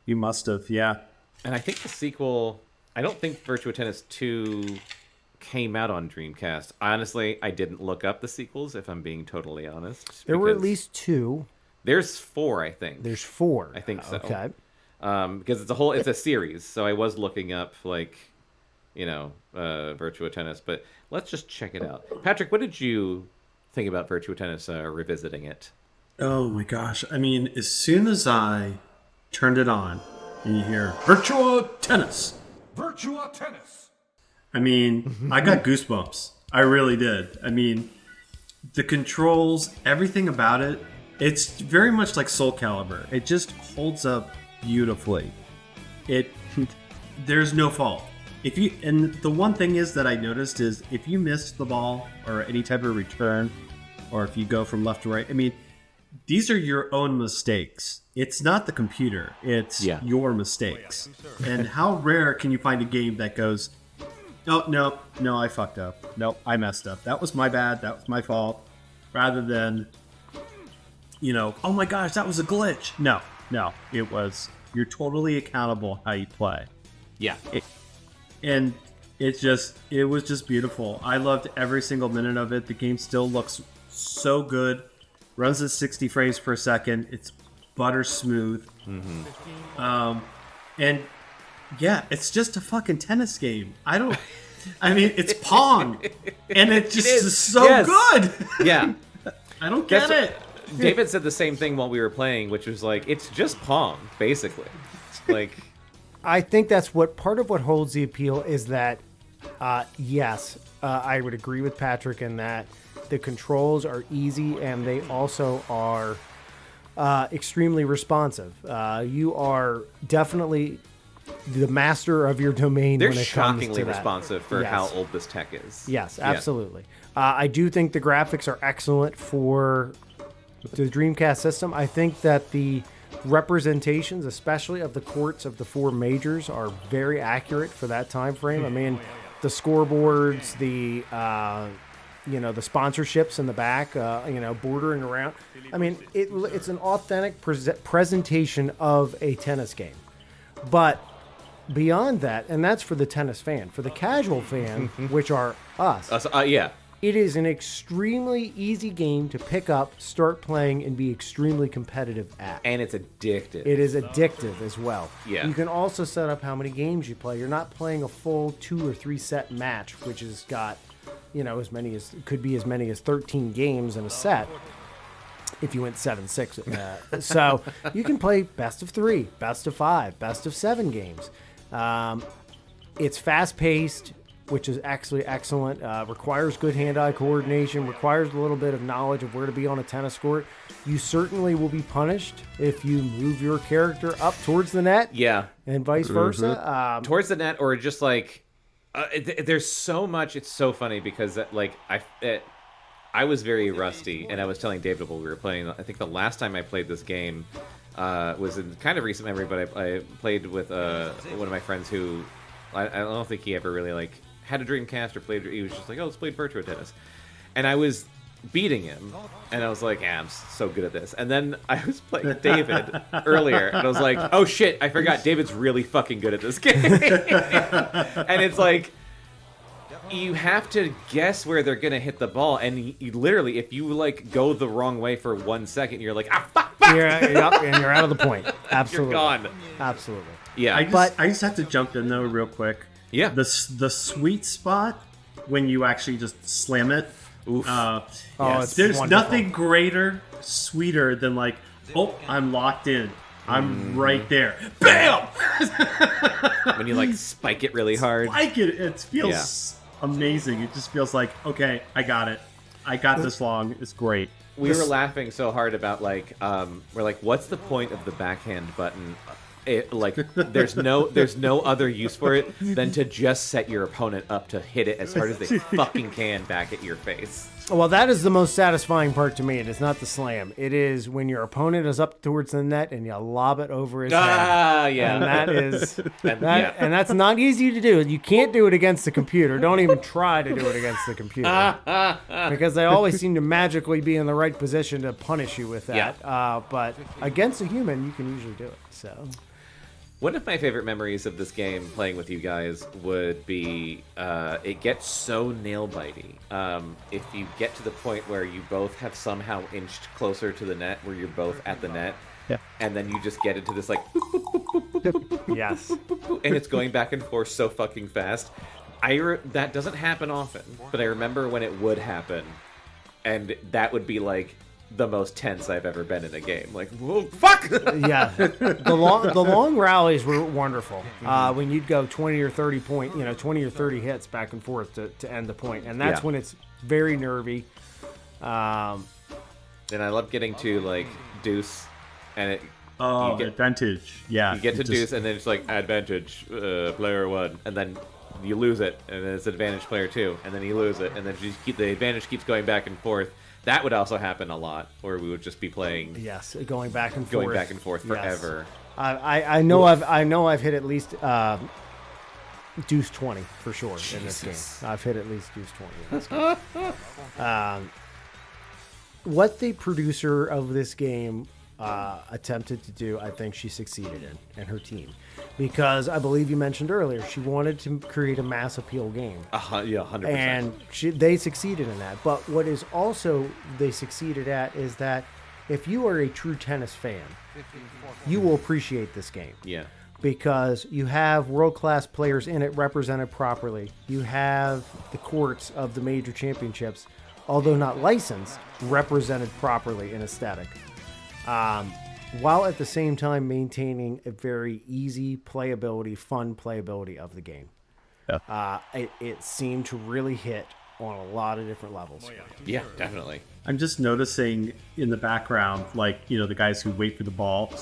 You must have, yeah.
And I think the sequel... I don't think Virtua Tennis 2 came out on Dreamcast. Honestly, I didn't look up the sequels, if I'm being totally honest.
There were at least 2.
There's 4, I think.
There's 4.
I think so.
Okay.
Because it's a series, so I was looking up Virtua Tennis, but let's just check it out. Patrick, what did you think about Virtua Tennis revisiting it?
Oh my gosh. I mean, as soon as I turned it on and you hear Virtua Tennis.
Virtua Tennis.
I mean, I got goosebumps. I really did. I mean, the controls, everything about it, it's very much like Soul Calibur. It just holds up beautifully. There's no fault. And the one thing is that I noticed is if you missed the ball or any type of return, or if you go from left to right, I mean, these are your own mistakes. It's not the computer. It's your mistakes. And how rare can you find a game that goes, no, I fucked up. No, I messed up. That was my bad. That was my fault. Rather than, oh my gosh, that was a glitch. No, it was, you're totally accountable how you play.
Yeah.
And it was just beautiful. I loved every single minute of it. The game still looks so good. Runs at 60 frames per second. It's butter smooth. And yeah, it's just a fucking tennis game. It's Pong. And it just is so good.
Yeah.
I don't get it.
David said the same thing while we were playing, which was like, it's just Pong, basically. Like,
I think that's part of what holds the appeal is that, yes, I would agree with Patrick in that the controls are easy and they also are extremely responsive. You are definitely the master of your domain
they're
when it comes to
shockingly
that.
responsive for how old this tech is.
Yes, absolutely. I do think the graphics are excellent for the Dreamcast system. I think that the representations, especially of the courts of the 4 majors, are very accurate for that time frame. I mean, the scoreboards, the sponsorships in the back, bordering around. I mean, it's an authentic presentation of a tennis game. But beyond that, and that's for the tennis fan, for the casual fan, which are us,
Yeah.
it is an extremely easy game to pick up, start playing, and be extremely competitive at.
And it's addictive.
It is addictive as well.
Yeah.
You can also set up how many games you play. You're not playing a full 2 or 3 set match, which has got, could be as many as 13 games in a set if you went 7-6. So you can play best of 3, best of 5, best of 7 games. It's fast paced, which is actually excellent. Requires good hand-eye coordination, requires a little bit of knowledge of where to be on a tennis court. You certainly will be punished if you move your character up towards the net.
Yeah.
And vice versa.
Towards the net, or just like, there's so much. It's so funny because I was very rusty, and I was telling David while we were playing, I think the last time I played this game was in kind of recent memory, but I played with one of my friends who, I don't think he ever really had a Dreamcast or played. He was just like, oh, let's play Virtua Tennis. And I was beating him, and I was like, I'm so good at this. And then I was playing David earlier, and I was like, oh shit, I forgot David's really fucking good at this game. And it's like, you have to guess where they're gonna hit the ball, and you literally, if you go the wrong way for 1 second, you're like, fuck.
And you're out of the point. Absolutely.
You're gone.
Absolutely.
Yeah.
I just have to jump in though real quick.
Yeah.
The sweet spot when you actually just slam it.
Oof.
It's
There's
wonderful.
nothing greater, sweeter than I'm locked in. I'm right there. Bam!
When you spike it really hard.
It feels amazing. It just feels like, okay, I got it. I got this long. It's great.
We were laughing so hard about we're like, what's the point of the backhand button? There's no other use for it than to just set your opponent up to hit it as hard as they fucking can back at your face.
Well, that is the most satisfying part to me. It is not the slam. It is when your opponent is up towards the net and you lob it over his head.
Yeah.
And that is
Yeah.
and that's not easy to do. You can't do it against the computer. Don't even try to do it against the computer. Because they always seem to magically be in the right position to punish you with that. But against a human, you can usually do it. So
one of my favorite memories of this game, playing with you guys, would be it gets so nail-bitey. If you get to the point where you both have somehow inched closer to the net, where you're both at the net, and then you just get into this
yes.
and it's going back and forth so fucking fast. That doesn't happen often, but I remember when it would happen, and that would be the most tense I've ever been in a game. Whoa, fuck!
Yeah, the long rallies were wonderful. When you'd go 20 or 30 20 or 30 hits back and forth to end the point, and that's when it's very nervy.
And I love getting to deuce, and it.
Advantage. Yeah,
You get to deuce, and then it's advantage, player 1, and then you lose it, and then it's advantage player 2, and then you lose it, and then the advantage keeps going back and forth. That would also happen a lot, where we would just be playing.
Yes, going back and forth
forever.
Yes. I know I've hit at least deuce 20 for sure in this game. I've hit at least deuce 20 in this game. What the producer of this game attempted to do, I think she succeeded in, and her team, because I believe you mentioned earlier she wanted to create a mass appeal game.
100%.
And they succeeded in that. But what is also they succeeded at is that if you are a true tennis fan, you will appreciate this game.
Yeah.
Because you have world-class players in it represented properly. You have the courts of the major championships, although not licensed, represented properly in aesthetic. While at the same time maintaining a very easy playability, fun playability of the game. Yeah. It seemed to really hit on a lot of different levels.
Yeah, definitely.
I'm just noticing in the background, the guys who wait for the ball.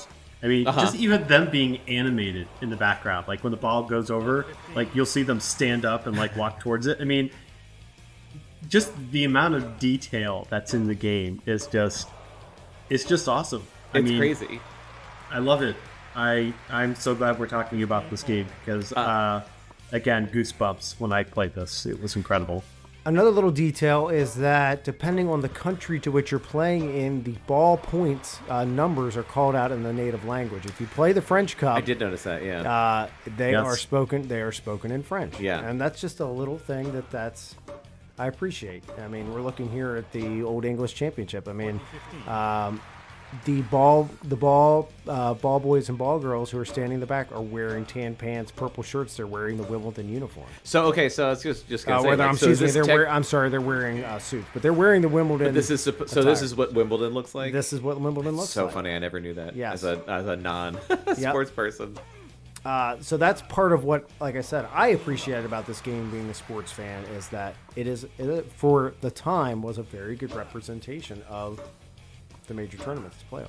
I mean, just even them being animated in the background. When the ball goes over, you'll see them stand up and walk towards it. I mean, just the amount of detail that's in the game is it's just awesome.
It's crazy.
I love it. I'm so glad we're talking about this game because, again, goosebumps when I played this. It was incredible.
Another little detail is that depending on the country to which you're playing in, the ball points numbers are called out in the native language. If you play the French Cup,
I did notice that. Yeah.
they are spoken. They are spoken in French.
Yeah.
And that's just a little thing that's I appreciate. I mean, we're looking here at the Old English Championship. I mean, the ball boys and ball girls who are standing in the back are wearing tan pants, purple shirts. They're wearing the Wimbledon uniform.
So okay, so I was just gonna say.
Whether,
like,
excuse me, I'm sorry, they're wearing suits, but they're wearing the Wimbledon.
But this is
attire.
this is what Wimbledon looks like.
This is what Wimbledon looks
so
like.
funny. I never knew that.
Yes.
As a non sports person.
So that's part of what, like I said, I appreciated about this game being a sports fan is that it for the time was a very good representation of the major tournaments to play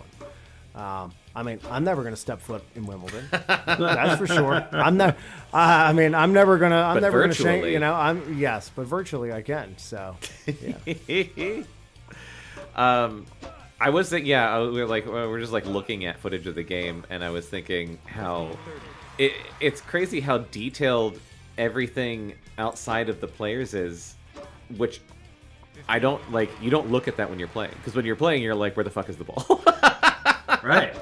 on. I mean, I'm never going to step foot in Wimbledon. That's for sure. I'm not. I'm never gonna. I'm
But
never going to
virtually.
shake. Yes, but virtually I can. So, yeah.
I was thinking, we're just like looking at footage of the game, and I was thinking how it's crazy how detailed everything outside of the players is, which I don't like. You don't look at that when you're playing, because when you're playing, you're like, where the fuck is the ball?
Right.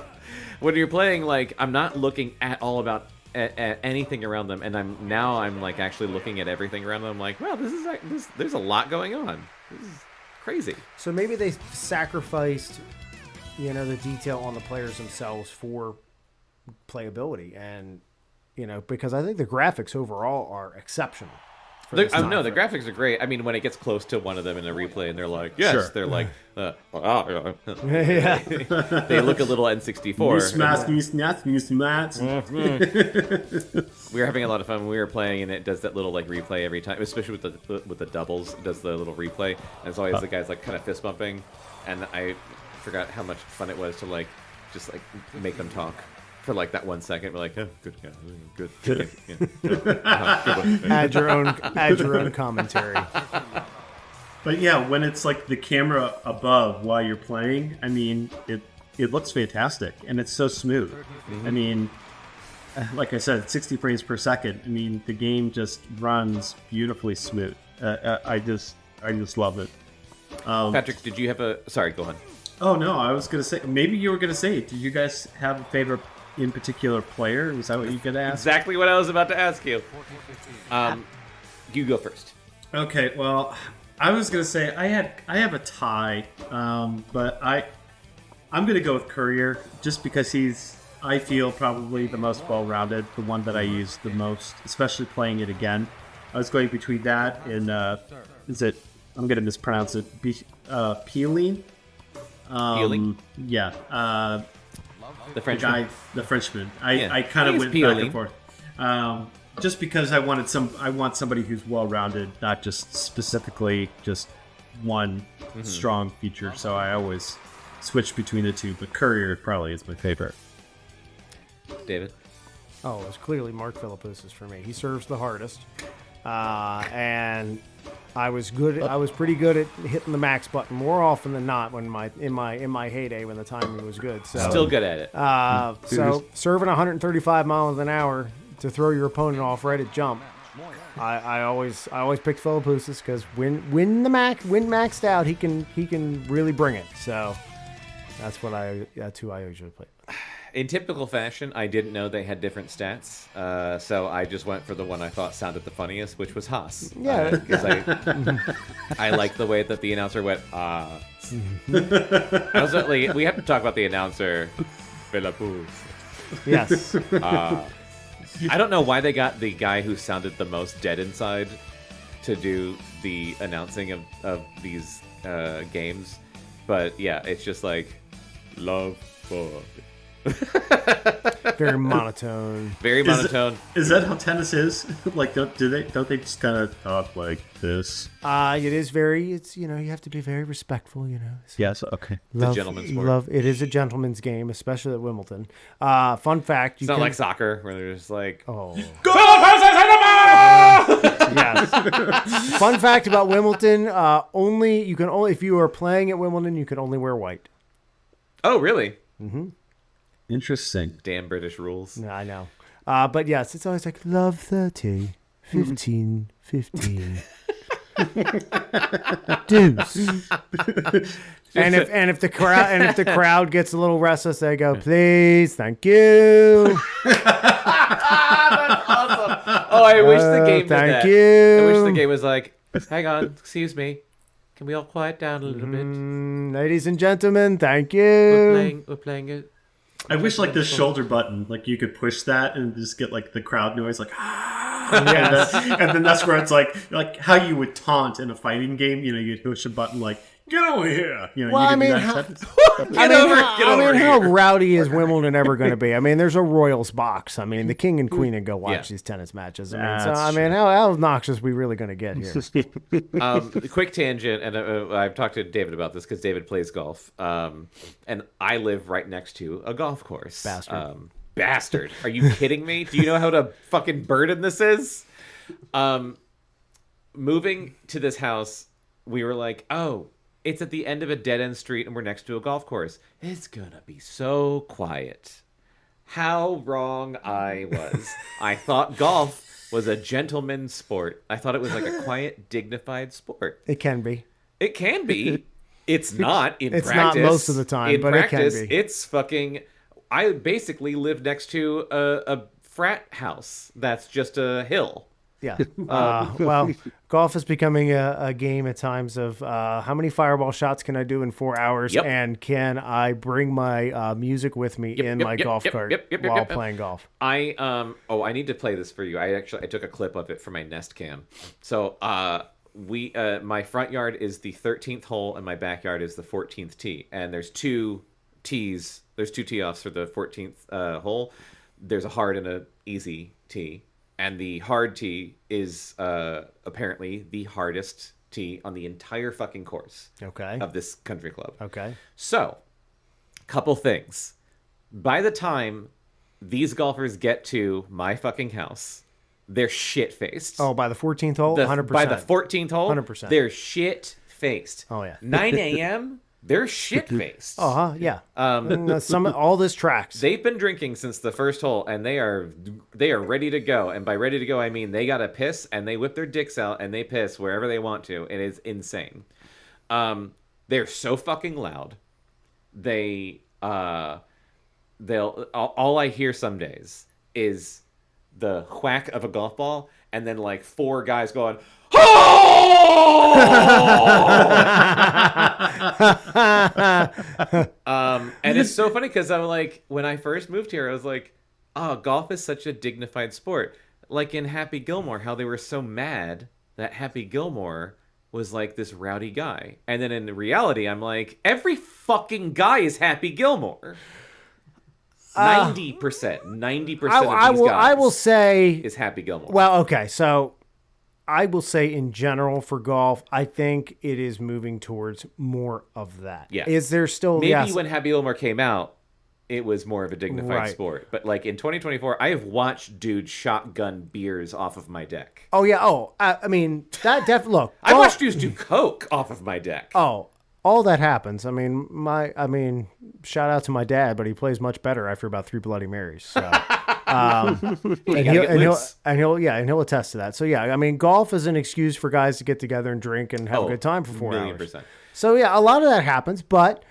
When you're playing, like, I'm not looking at all about at anything around them, and I'm like actually looking at everything around them. I'm like, wow, there's a lot going on. This is crazy.
So maybe they sacrificed, the detail on the players themselves for playability, and because I think the graphics overall are exceptional.
The graphics are great. I mean, when it gets close to one of them in a replay, and they're like, yes,
Sure.
they're like,
Yeah.
they look a little N64. We were having a lot of fun when we were playing, and it does that little like replay every time, especially with the doubles. It does the little replay, and it's always the guys like kind of fist bumping, and I forgot how much fun it was to like just like make them talk for like that 1 second. We're like, oh, good, yeah, good. Good.
Add your own commentary.
But yeah, when it's like the camera above while you're playing, I mean, it looks fantastic, and it's so smooth.
Mm-hmm.
I mean, like I said, 60 frames per second. I mean, the game just runs beautifully smooth. I just love it.
Patrick, did you have a? Sorry, go on.
Oh no, I was gonna say, maybe you were gonna say, did you guys have a favorite in particular player? Was that what you could ask?
Exactly what I was about to ask you. You go first.
Okay, well, I was gonna say I have a tie, but I'm gonna go with Courier just because he's, I feel, probably the most well-rounded, the one that I use the most, especially playing it again. I was going between that and I'm gonna mispronounce it, Peeling.
Peeling?
Yeah.
The Frenchman.
The Frenchman.
Yeah.
I kind of
He's
went
Peeling.
back and forth. Just because I want somebody who's well-rounded, not just specifically just one strong feature. So I always switch between the two, but Courier probably is my favorite.
David.
Oh, it was clearly Mark Philippoussis for me. He serves the hardest, and I was pretty good at hitting the max button more often than not when in my heyday when the timing was good. So
Still good at it.
so serving 135 miles an hour to throw your opponent off right at jump. I always pick Philippoussis because when maxed out, he can really bring it. So that's who I usually play.
In typical fashion, I didn't know they had different stats, so I just went for the one I thought sounded the funniest, which was Haas.
Yeah.
Because I like the way that the announcer went, I was like, we have to talk about the announcer, Philippus.
Yes.
I don't know why they got the guy who sounded the most dead inside to do the announcing of these games, but yeah, it's just like, love for...
Very monotone.
Very monotone.
Is that how tennis is? Like, don't they just kind of talk like this?
It is very. It's you have to be very respectful.
Yes. Okay.
a gentleman's sport.
It is a gentleman's game, especially at Wimbledon. Fun fact:
It's not like soccer where they're just like,
Oh,
go
yes. Fun fact about Wimbledon: you can only if you are playing at Wimbledon, you can only wear white.
Oh, really?
Interesting.
Damn British rules.
No, I know. But yes, it's always like love 30, 15, 15. Deuce. And if the crowd gets a little restless, they go, please, thank you.
That's awesome. Oh, I wish the game did
thank
that.
you.
I wish the game was like, hang on, excuse me. Can we all quiet down a little bit?
Ladies and gentlemen, thank you.
We're playing it.
I wish like this shoulder button, like you could push that and just get like the crowd noise, like
Yes.
and then that's where it's like how you would taunt in a fighting game. You know, you'd push a button like get over here. You know,
Well,
you
I
could do
mean,
that
how-
sentence.
How rowdy is Wimbledon ever going to be? I mean, there's a Royals box. I mean, the king and queen would go watch these tennis matches. I mean, how obnoxious are we really going to get here?
Quick tangent, and I've talked to David about this because David plays golf, and I live right next to a golf course. Bastard. Are you kidding me? Do you know how to fucking burden this is? Moving to this house, we were like, oh, it's at the end of a dead-end street and we're next to a golf course. It's gonna be so quiet. How wrong I was. I thought golf was a gentleman's sport. I thought it was like a quiet, dignified sport.
It can be.
It can be. It's not in
It's
practice.
not most of the time,
in
but it can
practice,
be.
it's fucking... I basically live next to a frat house that's just a hill.
Yeah. Well, golf is becoming a game at times of how many fireball shots can I do in 4 hours,
Yep.
and can I bring my music with me in my golf cart while playing golf?
I need to play this for you. I took a clip of it for my Nest Cam. So my front yard is the 13th hole and my backyard is the 14th tee, and there's two tees. There's two tee offs for the 14th hole. There's a hard and a easy tee. And the hard tee is apparently the hardest tee on the entire fucking course of this country club.
Okay.
So, couple things. By the time these golfers get to my fucking house, they're shit-faced.
Oh, by the 14th hole? 100%.
By the 14th hole,
100%.
they're shit-faced.
Oh, yeah.
9 a.m., they're shit-faced.
Yeah. All this tracks.
They've been drinking since the first hole, and they are ready to go. And by ready to go, I mean they gotta piss, and they whip their dicks out, and they piss wherever they want to. It is insane. They're so fucking loud. All I hear some days is the whack of a golf ball, and then like 4 guys going, and it's so funny because I'm like, when I first moved here, I was like, oh, golf is such a dignified sport. Like in Happy Gilmore, how they were so mad that Happy Gilmore was like this rowdy guy. And then in reality, I'm like, every fucking guy is Happy Gilmore. 90%. 90% of these guys
I will say
is Happy Gilmore.
Well, okay, so I will say in general for golf, I think it is moving towards more of that.
Yeah.
Is there still
Maybe when Happy Gilmore came out, it was more of a dignified sport. But like in 2024, I have watched dudes shotgun beers off of my deck.
Oh yeah. Oh, I mean that look.
I watched dudes do coke off of my deck.
Oh, all that happens. I mean, shout out to my dad, but he plays much better after about 3 Bloody Marys. So, and he'll attest to that. So yeah, I mean, golf is an excuse for guys to get together and drink and have a good time for 4 hours.
1,000,000%.
So yeah, a lot of that happens, but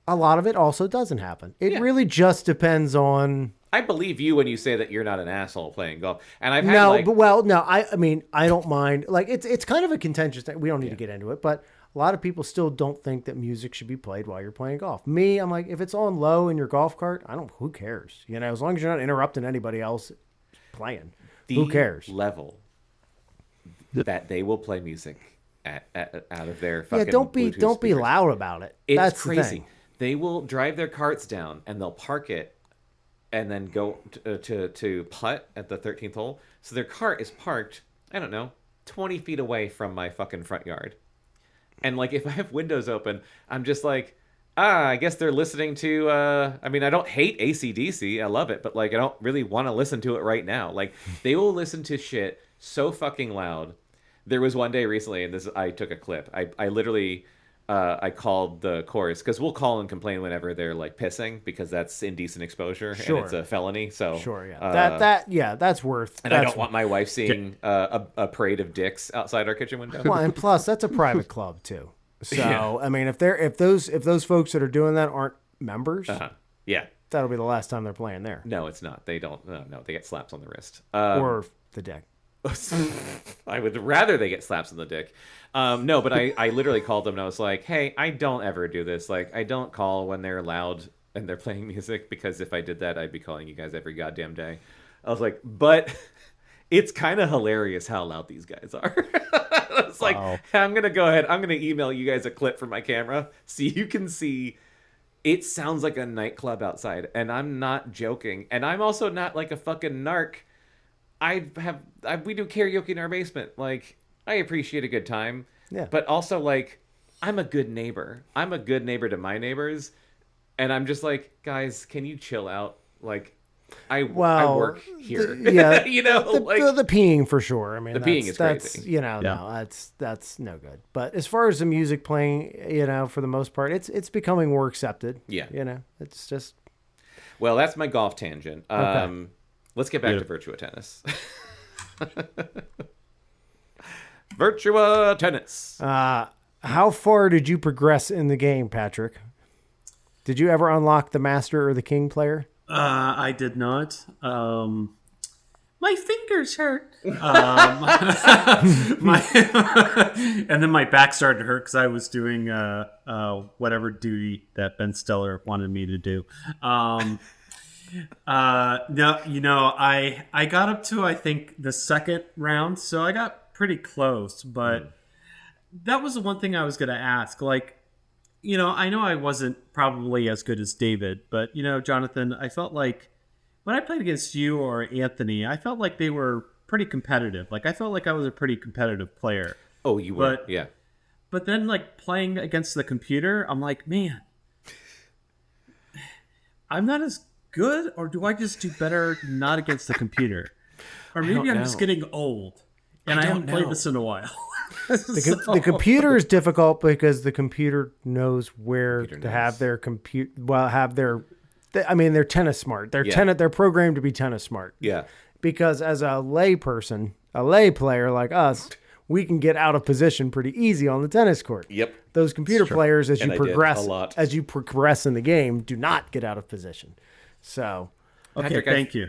a lot of it also doesn't happen. It really just depends on.
I believe you when you say that you're not an asshole playing golf. And I've had
I mean, I don't mind. Like it's kind of a contentious thing. We don't need to get into it, but a lot of people still don't think that music should be played while you're playing golf. Me, I'm like, if it's on low in your golf cart, who cares? You know, as long as you're not interrupting anybody else playing. Who cares?
Level that they will play music out of their fucking
don't
Bluetooth
be
speakers.
loud about it.
It's
That's
crazy.
The thing.
They will drive their carts down and they'll park it and then go to putt at the 13th hole. So their cart is parked, I don't know, 20 feet away from my fucking front yard. And like if I have windows open, I'm just like, I guess they're listening to I mean, I don't hate AC/DC. I love it, but like I don't really want to listen to it right now. Like they will listen to shit so fucking loud. There was one day recently, and I took a clip. I literally I called the chorus because we'll call and complain whenever they're like pissing because that's indecent exposure
Sure.
and it's a felony. So
Sure, yeah. That's worth.
and I don't want my wife seeing a parade of dicks outside our kitchen window.
Well, and plus that's a private club too. So
Yeah.
I mean, if those folks that are doing that aren't members,
Yeah.
that'll be the last time they're playing there.
No, it's not. They don't. No, they get slaps on the wrist.
Or the deck.
I would rather they get slaps on the dick. No, but I literally called them and I was like, hey, I don't ever do this. Like, I don't call when they're loud and they're playing music because if I did that, I'd be calling you guys every goddamn day. I was like, but it's kind of hilarious how loud these guys are. I was like, I'm going to go ahead. I'm going to email you guys a clip from my camera so you can see. It sounds like a nightclub outside. And I'm not joking. And I'm also not like a fucking narc. We do karaoke in our basement. Like, I appreciate a good time.
Yeah.
But also, like, I'm a good neighbor. I'm a good neighbor to my neighbors. And I'm just like, guys, can you chill out? Like, I work here.
Yeah.
You know,
the peeing for sure. I mean,
the peeing is
that's
crazy.
you know, no, that's no good. But as far as the music playing, you know, for the most part, it's becoming more accepted.
Yeah.
You know, it's just.
Well, that's my golf tangent.
Okay.
Let's get back to Virtua Tennis. Virtua Tennis.
How far did you progress in the game, Patrick? Did you ever unlock the master or the king player?
I did not. My fingers hurt. And then my back started to hurt because I was doing whatever duty that Ben Stiller wanted me to do. No, you know, I got up to, I think, the second round, so I got pretty close, but that was the one thing I was going to ask. Like, you know I wasn't probably as good as David, but, you know, Jonathan, I felt like when I played against you or Anthony, I felt like they were pretty competitive. Like, I felt like I was a pretty competitive player.
Oh, you were? Yeah.
But then, like, playing against the computer, I'm like, man, I'm not as good, or do I just do better not against the computer? Or maybe I'm just getting old, and I haven't played this in a while.
The computer is difficult because the computer knows where to have their they're tennis smart. They're programmed to be tennis smart.
Yeah.
Because as a lay player like us, we can get out of position pretty easy on the tennis court.
Yep.
Those computer players, as you progress in the game, do not get out of position. So,
okay,
Patrick,
thank you.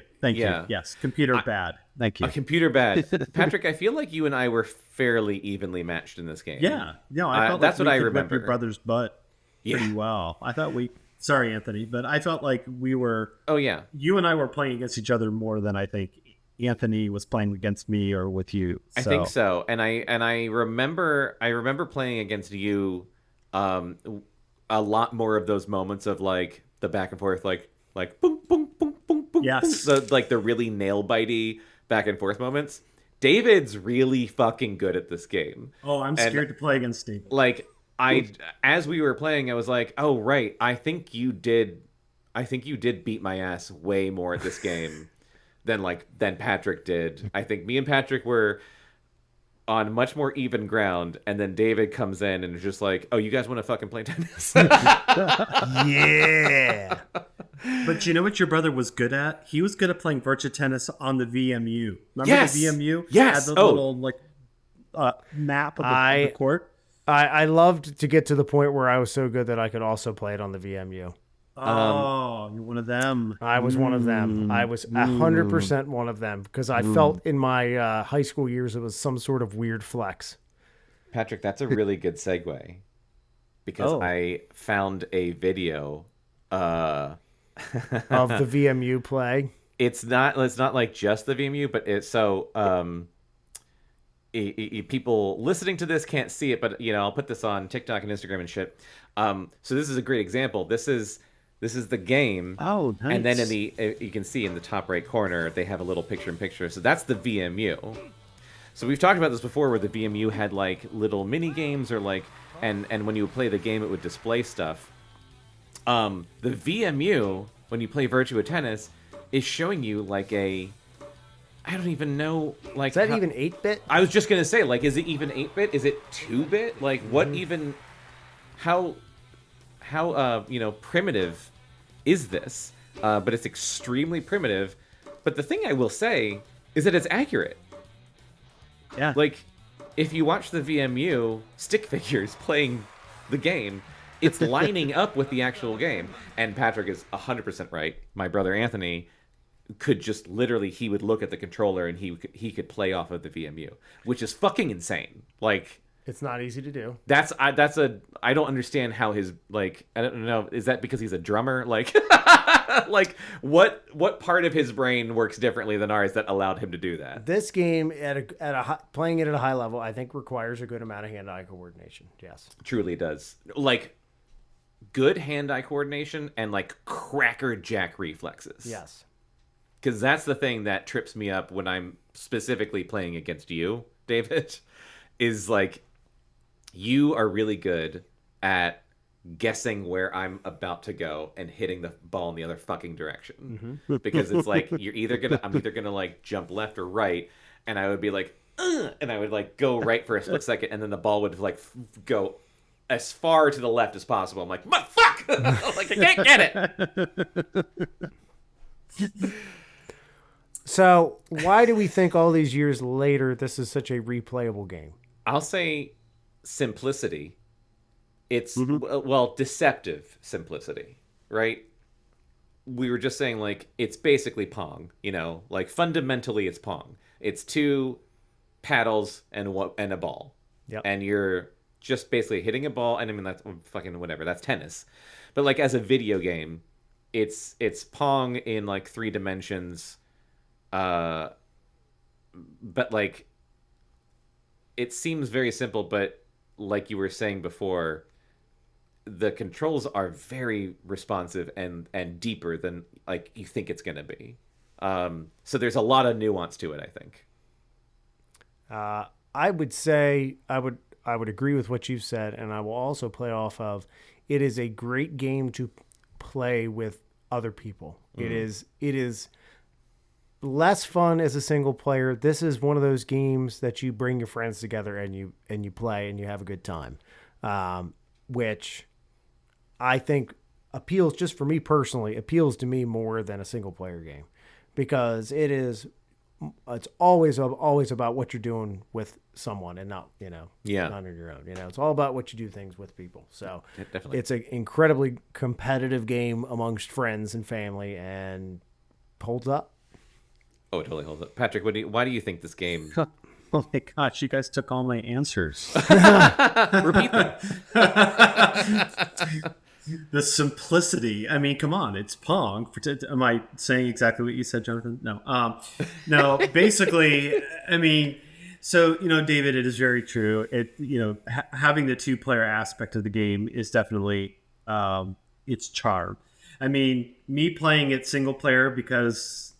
Yes, computer bad. Thank you.
A computer bad. Patrick, I feel like you and I were fairly evenly matched in this game.
Yeah, no, I felt
that's
like
what
we
I
could
remember.
whip your brother's butt pretty well. I thought sorry, Anthony, but I felt like we were.
Oh yeah.
You and I were playing against each other more than I think Anthony was playing against me or with you. So.
I think so, and I remember playing against you, a lot more of those moments of like the back and forth, like boom boom boom boom boom.
Yes.
Boom, the really nail bitey back and forth moments. David's really fucking good at this game.
Oh, I'm scared to play against David.
Like as we were playing, I was like, oh right, I think you did beat my ass way more at this game than Patrick did. I think me and Patrick were on much more even ground, and then David comes in and is just like, oh, you guys want to fucking play tennis?
Yeah.
But you know what your brother was good at? He was good at playing Virtua Tennis on the VMU. Remember
Yes!
the VMU?
Yes!
Had the little map of the court.
I loved to get to the point where I was so good that I could also play it on the VMU.
Oh, you're one of them.
I was one of them. I was 100% one of them because I felt in my high school years it was some sort of weird flex.
Patrick, that's a really good segue because I found a video
of the VMU play.
It's not like just the VMU, but it's so people listening to this can't see it, but you know, I'll put this on TikTok and Instagram and shit. So this is a great example. This is the game.
Oh, nice.
And then you can see in the top right corner they have a little picture-in-picture. So that's the VMU. So we've talked about this before, where the VMU had like little mini games, or like, and when you would play the game, it would display stuff. The VMU, when you play Virtua Tennis, is showing you like I don't even know, like,
is that even 8-bit?
I was just gonna say, like, is it even 8-bit? Is it 2-bit? Like, what even? primitive is this? But it's extremely primitive. But the thing I will say is that it's accurate.
Yeah.
Like, if you watch the VMU stick figures playing the game, it's lining up with the actual game. And Patrick is 100% right. My brother Anthony could just literally, he would look at the controller and he could play off of the VMU, which is fucking insane. Like,
It's not easy to do.
I don't understand how his, like, I don't know, is that because he's a drummer? Like, like what part of his brain works differently than ours that allowed him to do that?
This game playing it at a high level, I think requires a good amount of hand-eye coordination. Yes,
Truly does. Like, good hand-eye coordination and like crackerjack reflexes.
yes.
Because that's the thing that trips me up when I'm specifically playing against you, David, is like, you are really good at guessing where I'm about to go and hitting the ball in the other fucking direction. Mm-hmm. Because it's like, I'm either gonna like jump left or right, and I would be like, and I would like go right for a split second, and then the ball would like go as far to the left as possible. I'm like, fuck! Like, I can't get it!
So why do we think all these years later this is such a replayable game?
I'll say simplicity. It's, well, deceptive simplicity, right? We were just saying, like, it's basically Pong, you know? Like, fundamentally, it's Pong. It's two paddles and a ball.
Yep.
And you're just basically hitting a ball, and I mean, that's fucking whatever. That's tennis. But, like, as a video game, it's Pong in, like, 3 dimensions. But, like, it seems very simple, but like you were saying before, the controls are very responsive and deeper than like you think it's going to be. So there's a lot of nuance to it, I think.
I would say I would agree with what you've said, and I will also play off of it is a great game to play with other people. It is less fun as a single player. This is one of those games that you bring your friends together and you play and you have a good time, which I think appeals, just for me personally, appeals to me more than a single player game, because it's always about what you're doing with someone and not, not on your own. It's all about what you do things with people. So
yeah, definitely.
It's an incredibly competitive game amongst friends and family, and holds up.
Oh, it totally holds up. Patrick, why do you think this game...
Oh my gosh, you guys took all my answers.
Repeat them.
The simplicity. I mean, come on, it's Pong. Am I saying exactly what you said, Jonathan? No. No, basically, I mean, so, David, it is very true. Having the 2-player aspect of the game is definitely its charm. I mean, me playing it single player because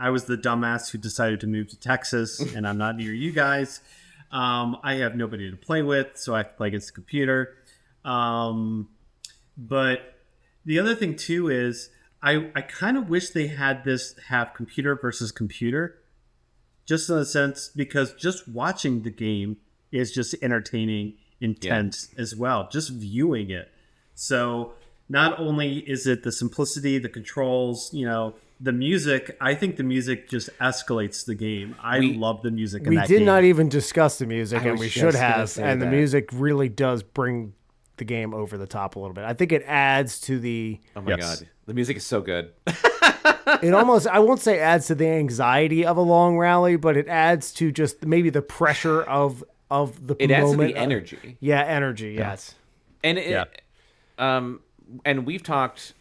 I was the dumbass who decided to move to Texas, and I'm not near you guys. I have nobody to play with, so I have to play against the computer. But the other thing, too, is I kind of wish they had this have computer versus computer, just in a sense, because just watching the game is just entertaining, intense as well, just viewing it. So not only is it the simplicity, the controls, the music, I think the music just escalates the game. I love the music in that game.
We did not even discuss the music, and we should have. And
the
music really does bring the game over the top a little bit. I think it adds to the...
Oh my God. The music is so good.
It almost, I won't say adds to the anxiety of a long rally, but it adds to just maybe the pressure of the moment.
It adds to the energy.
Energy, yes.
And and we've talked...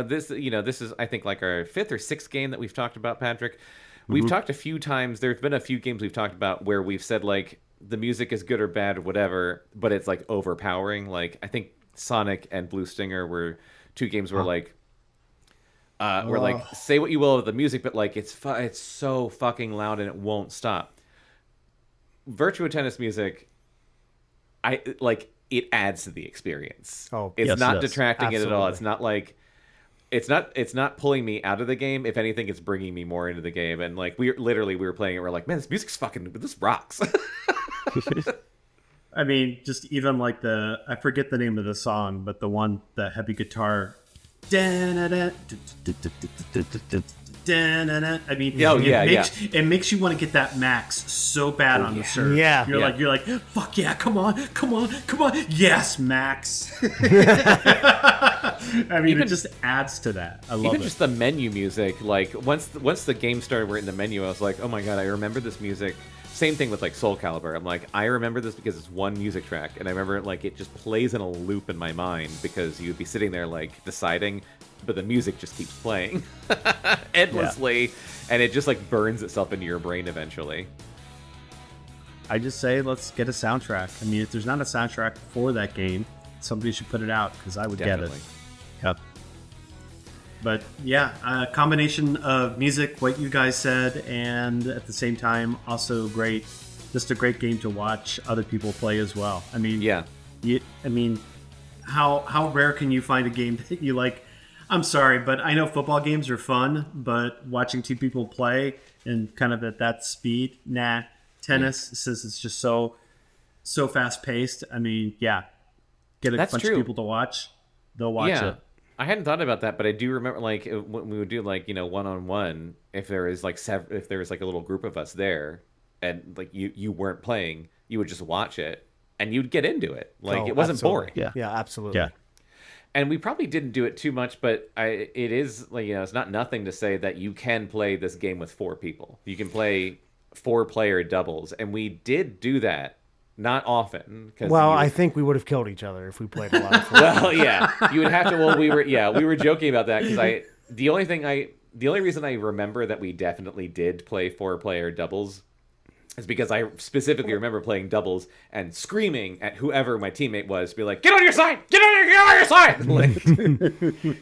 this is, I think, like our 5th or 6th game that we've talked about, Patrick. We've talked a few times. There's been a few games we've talked about where we've said, like, the music is good or bad or whatever, but it's, like, overpowering. Like, I think Sonic and Blue Stinger were 2 games where, like, where, like, say what you will about the music, but, like, it's so fucking loud and it won't stop. Virtua Tennis music, it adds to the experience.
Oh,
it's not detracting
Absolutely.
it at all. It's not like... It's not pulling me out of the game. If anything, it's bringing me more into the game. And like we were playing it, we're like, man, this music's fucking, this rocks.
I mean, just even like I forget the name of the song, but the heavy guitar. I mean, it makes you want to get that max so bad on the surge.
Yeah.
You're like, fuck yeah, come on, yes, max. I mean, it just adds to that. I love it.
Even just the menu music, like once the game started, we're in the menu. I was like, oh my god, I remember this music. Same thing with like Soul Calibur. I'm like, I remember this because it's one music track, and I remember like it just plays in a loop in my mind because you'd be sitting there like deciding, but the music just keeps playing endlessly, and it just like burns itself into your brain eventually.
I just say let's get a soundtrack. I mean, if there's not a soundtrack for that game, somebody should put it out because I would get it. Yep. But yeah, a combination of music, what you guys said, and at the same time, also just a great game to watch other people play as well. I mean, how rare can you find a game that you like? I'm sorry, but I know football games are fun, but watching two people play and kind of at that speed, nah. Tennis, since it's just so fast paced. I mean, yeah, get a bunch of people to watch, they'll watch it.
I hadn't thought about that, but I do remember like when we would do like one-on-one. If there was like if there was like a little group of us there, and like you weren't playing, you would just watch it and you'd get into it. Like it wasn't boring.
Yeah, absolutely.
Yeah.
And we probably didn't do it too much, but it is like it's not nothing to say that you can play this game with 4 people. You can play 4-player doubles, and we did do that. Not often.
Well, I think we would have killed each other if we played a lot of football.
Well, yeah, you would have to. Well, we were joking about that because the only reason I remember that we definitely did play 4-player doubles is because I specifically remember playing doubles and screaming at whoever my teammate was, be like, "Get on your side! Get on your side!" Like,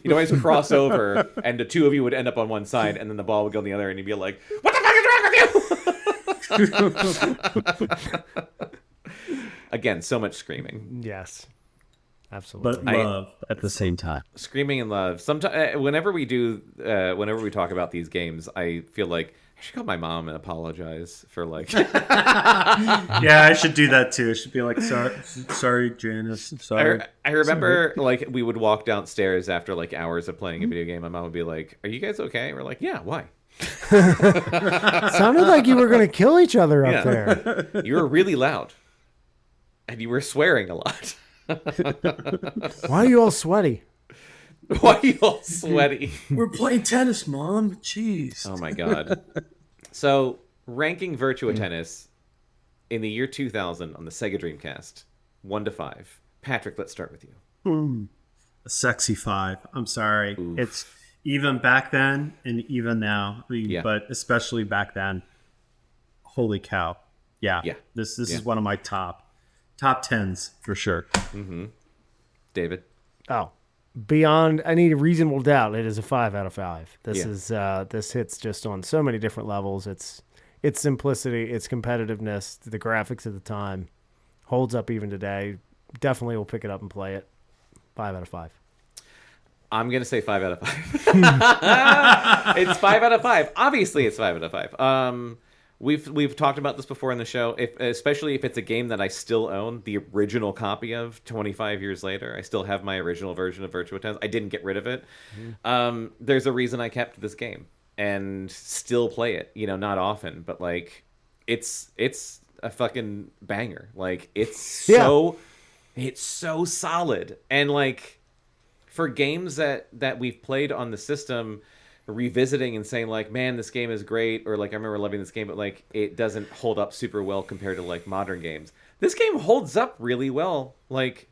you'd always cross over, and the two of you would end up on one side, and then the ball would go on the other, and you'd be like, "What the fuck is wrong with you?" Again, so much screaming.
Yes, absolutely.
But love at the same time.
Screaming and love. Sometimes, whenever we talk about these games, I feel like I should call my mom and apologize for like.
Yeah, I should do that too. I should be like, sorry, Janice. Sorry.
I remember like we would walk downstairs after like hours of playing a video game. My mom would be like, "Are you guys okay?" We're like, "Yeah, why?"
Sounded like you were going to kill each other up there.
You were really loud. And you were swearing a lot.
Why are you all sweaty?
Why are you all sweaty?
We're playing tennis, Mom. Jeez.
Oh, my God. So, ranking Virtua Tennis in the year 2000 on the Sega Dreamcast, 1 to 5. Patrick, let's start with you.
A sexy 5. I'm sorry.
Oof.
It's even back then and even now. But especially back then. Holy cow. Yeah. This is one of my top 10s for sure.
Mm-hmm. David?
Oh, beyond any reasonable doubt, it is a 5 out of 5. This hits just on so many different levels. Its simplicity, its competitiveness, the graphics at the time holds up even today. Definitely will pick it up and play it. 5 out of 5.
I'm gonna say 5 out of 5. It's 5 out of 5. Obviously, it's 5 out of 5. We've talked about this before in the show, especially if it's a game that I still own, the original copy of 25 years later. I still have my original version of Virtua Tennis. I didn't get rid of it. Mm-hmm. There's a reason I kept this game and still play it. Not often, but like it's a fucking banger. Like it's so solid. And like for games that we've played on the system, revisiting and saying like, man, this game is great, or like I remember loving this game, but like it doesn't hold up super well compared to like modern games. This game holds up really well. Like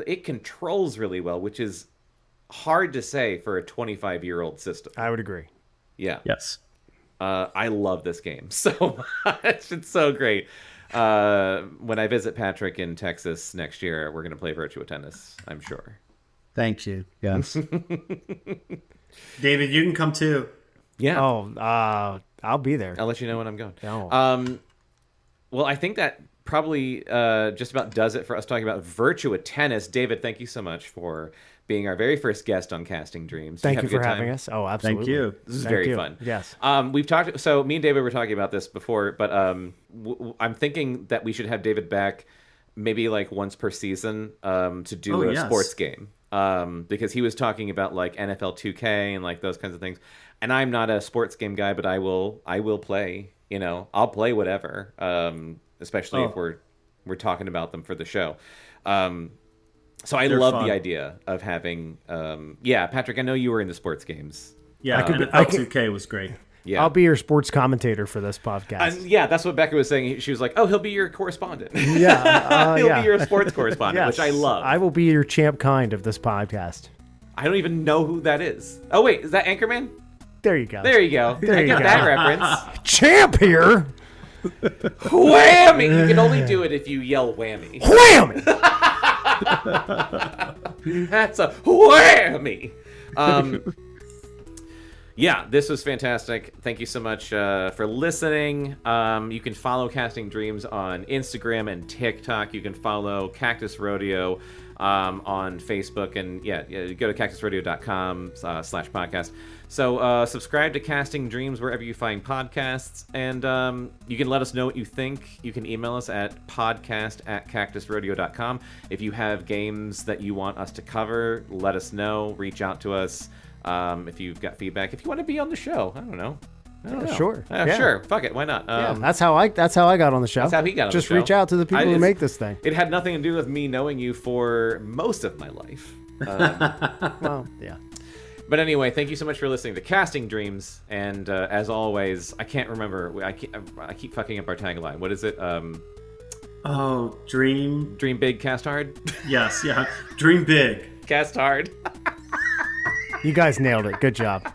it controls really well, which is hard to say for a 25-year-old system.
I would agree.
Yeah.
Yes.
I love this game so much. It's so great. When I visit Patrick in Texas next year, we're gonna play Virtua Tennis, I'm sure.
Thank you. Yes. David, you can come too.
Yeah.
Oh, I'll be there.
I'll let you know when I'm going.
Oh.
Well, I think that probably just about does it for us talking about Virtua Tennis. David, thank you so much for being our very first guest on Casting Dreams.
Thank you for having us. Oh, absolutely.
Thank you.
This is very fun.
Yes.
We've talked. So me and David were talking about this before, but I'm thinking that we should have David back maybe like once per season to do a
yes.
sports game. Because he was talking about like NFL 2K and like those kinds of things. And I'm not a sports game guy, but I will play, I'll play whatever. Especially if we're talking about them for the show. So I love
fun.
the idea of having Patrick, I know you were into sports games.
Yeah, NFL 2K was great.
Yeah.
I'll be your sports commentator for this podcast.
That's what Becca was saying. She was like, "Oh, he'll be your correspondent."
Yeah,
he'll be your sports correspondent,
Yes.
which I love.
I will be your champ kind of this podcast.
I don't even know who that is. Oh wait, is that Anchorman?
There you go.
There you go. I get that reference.
Champ here.
Whammy! You can only do it if you yell whammy.
Whammy.
That's a whammy. Yeah, this was fantastic. Thank you so much for listening. You can follow Casting Dreams on Instagram and TikTok. You can follow Cactus Rodeo on Facebook. And go to cactusrodeo.com/podcast. So subscribe to Casting Dreams wherever you find podcasts. And you can let us know what you think. You can email us at podcast@cactusrodeo.com. If you have games that you want us to cover, let us know. Reach out to us. If you've got feedback, if you want to be on the show, I don't know.
Sure.
Sure. Fuck it. Why not?
That's how I got on the show.
That's how he got on
Just
the show.
reach out to the people who make this thing.
It had nothing to do with me knowing you for most of my life.
Well, yeah.
But anyway, thank you so much for listening to Casting Dreams. And as always, I can't remember. I keep fucking up our tagline. What is it?
Dream
big, cast hard.
Yes, yeah. Dream big.
Cast hard.
You guys nailed it. Good job.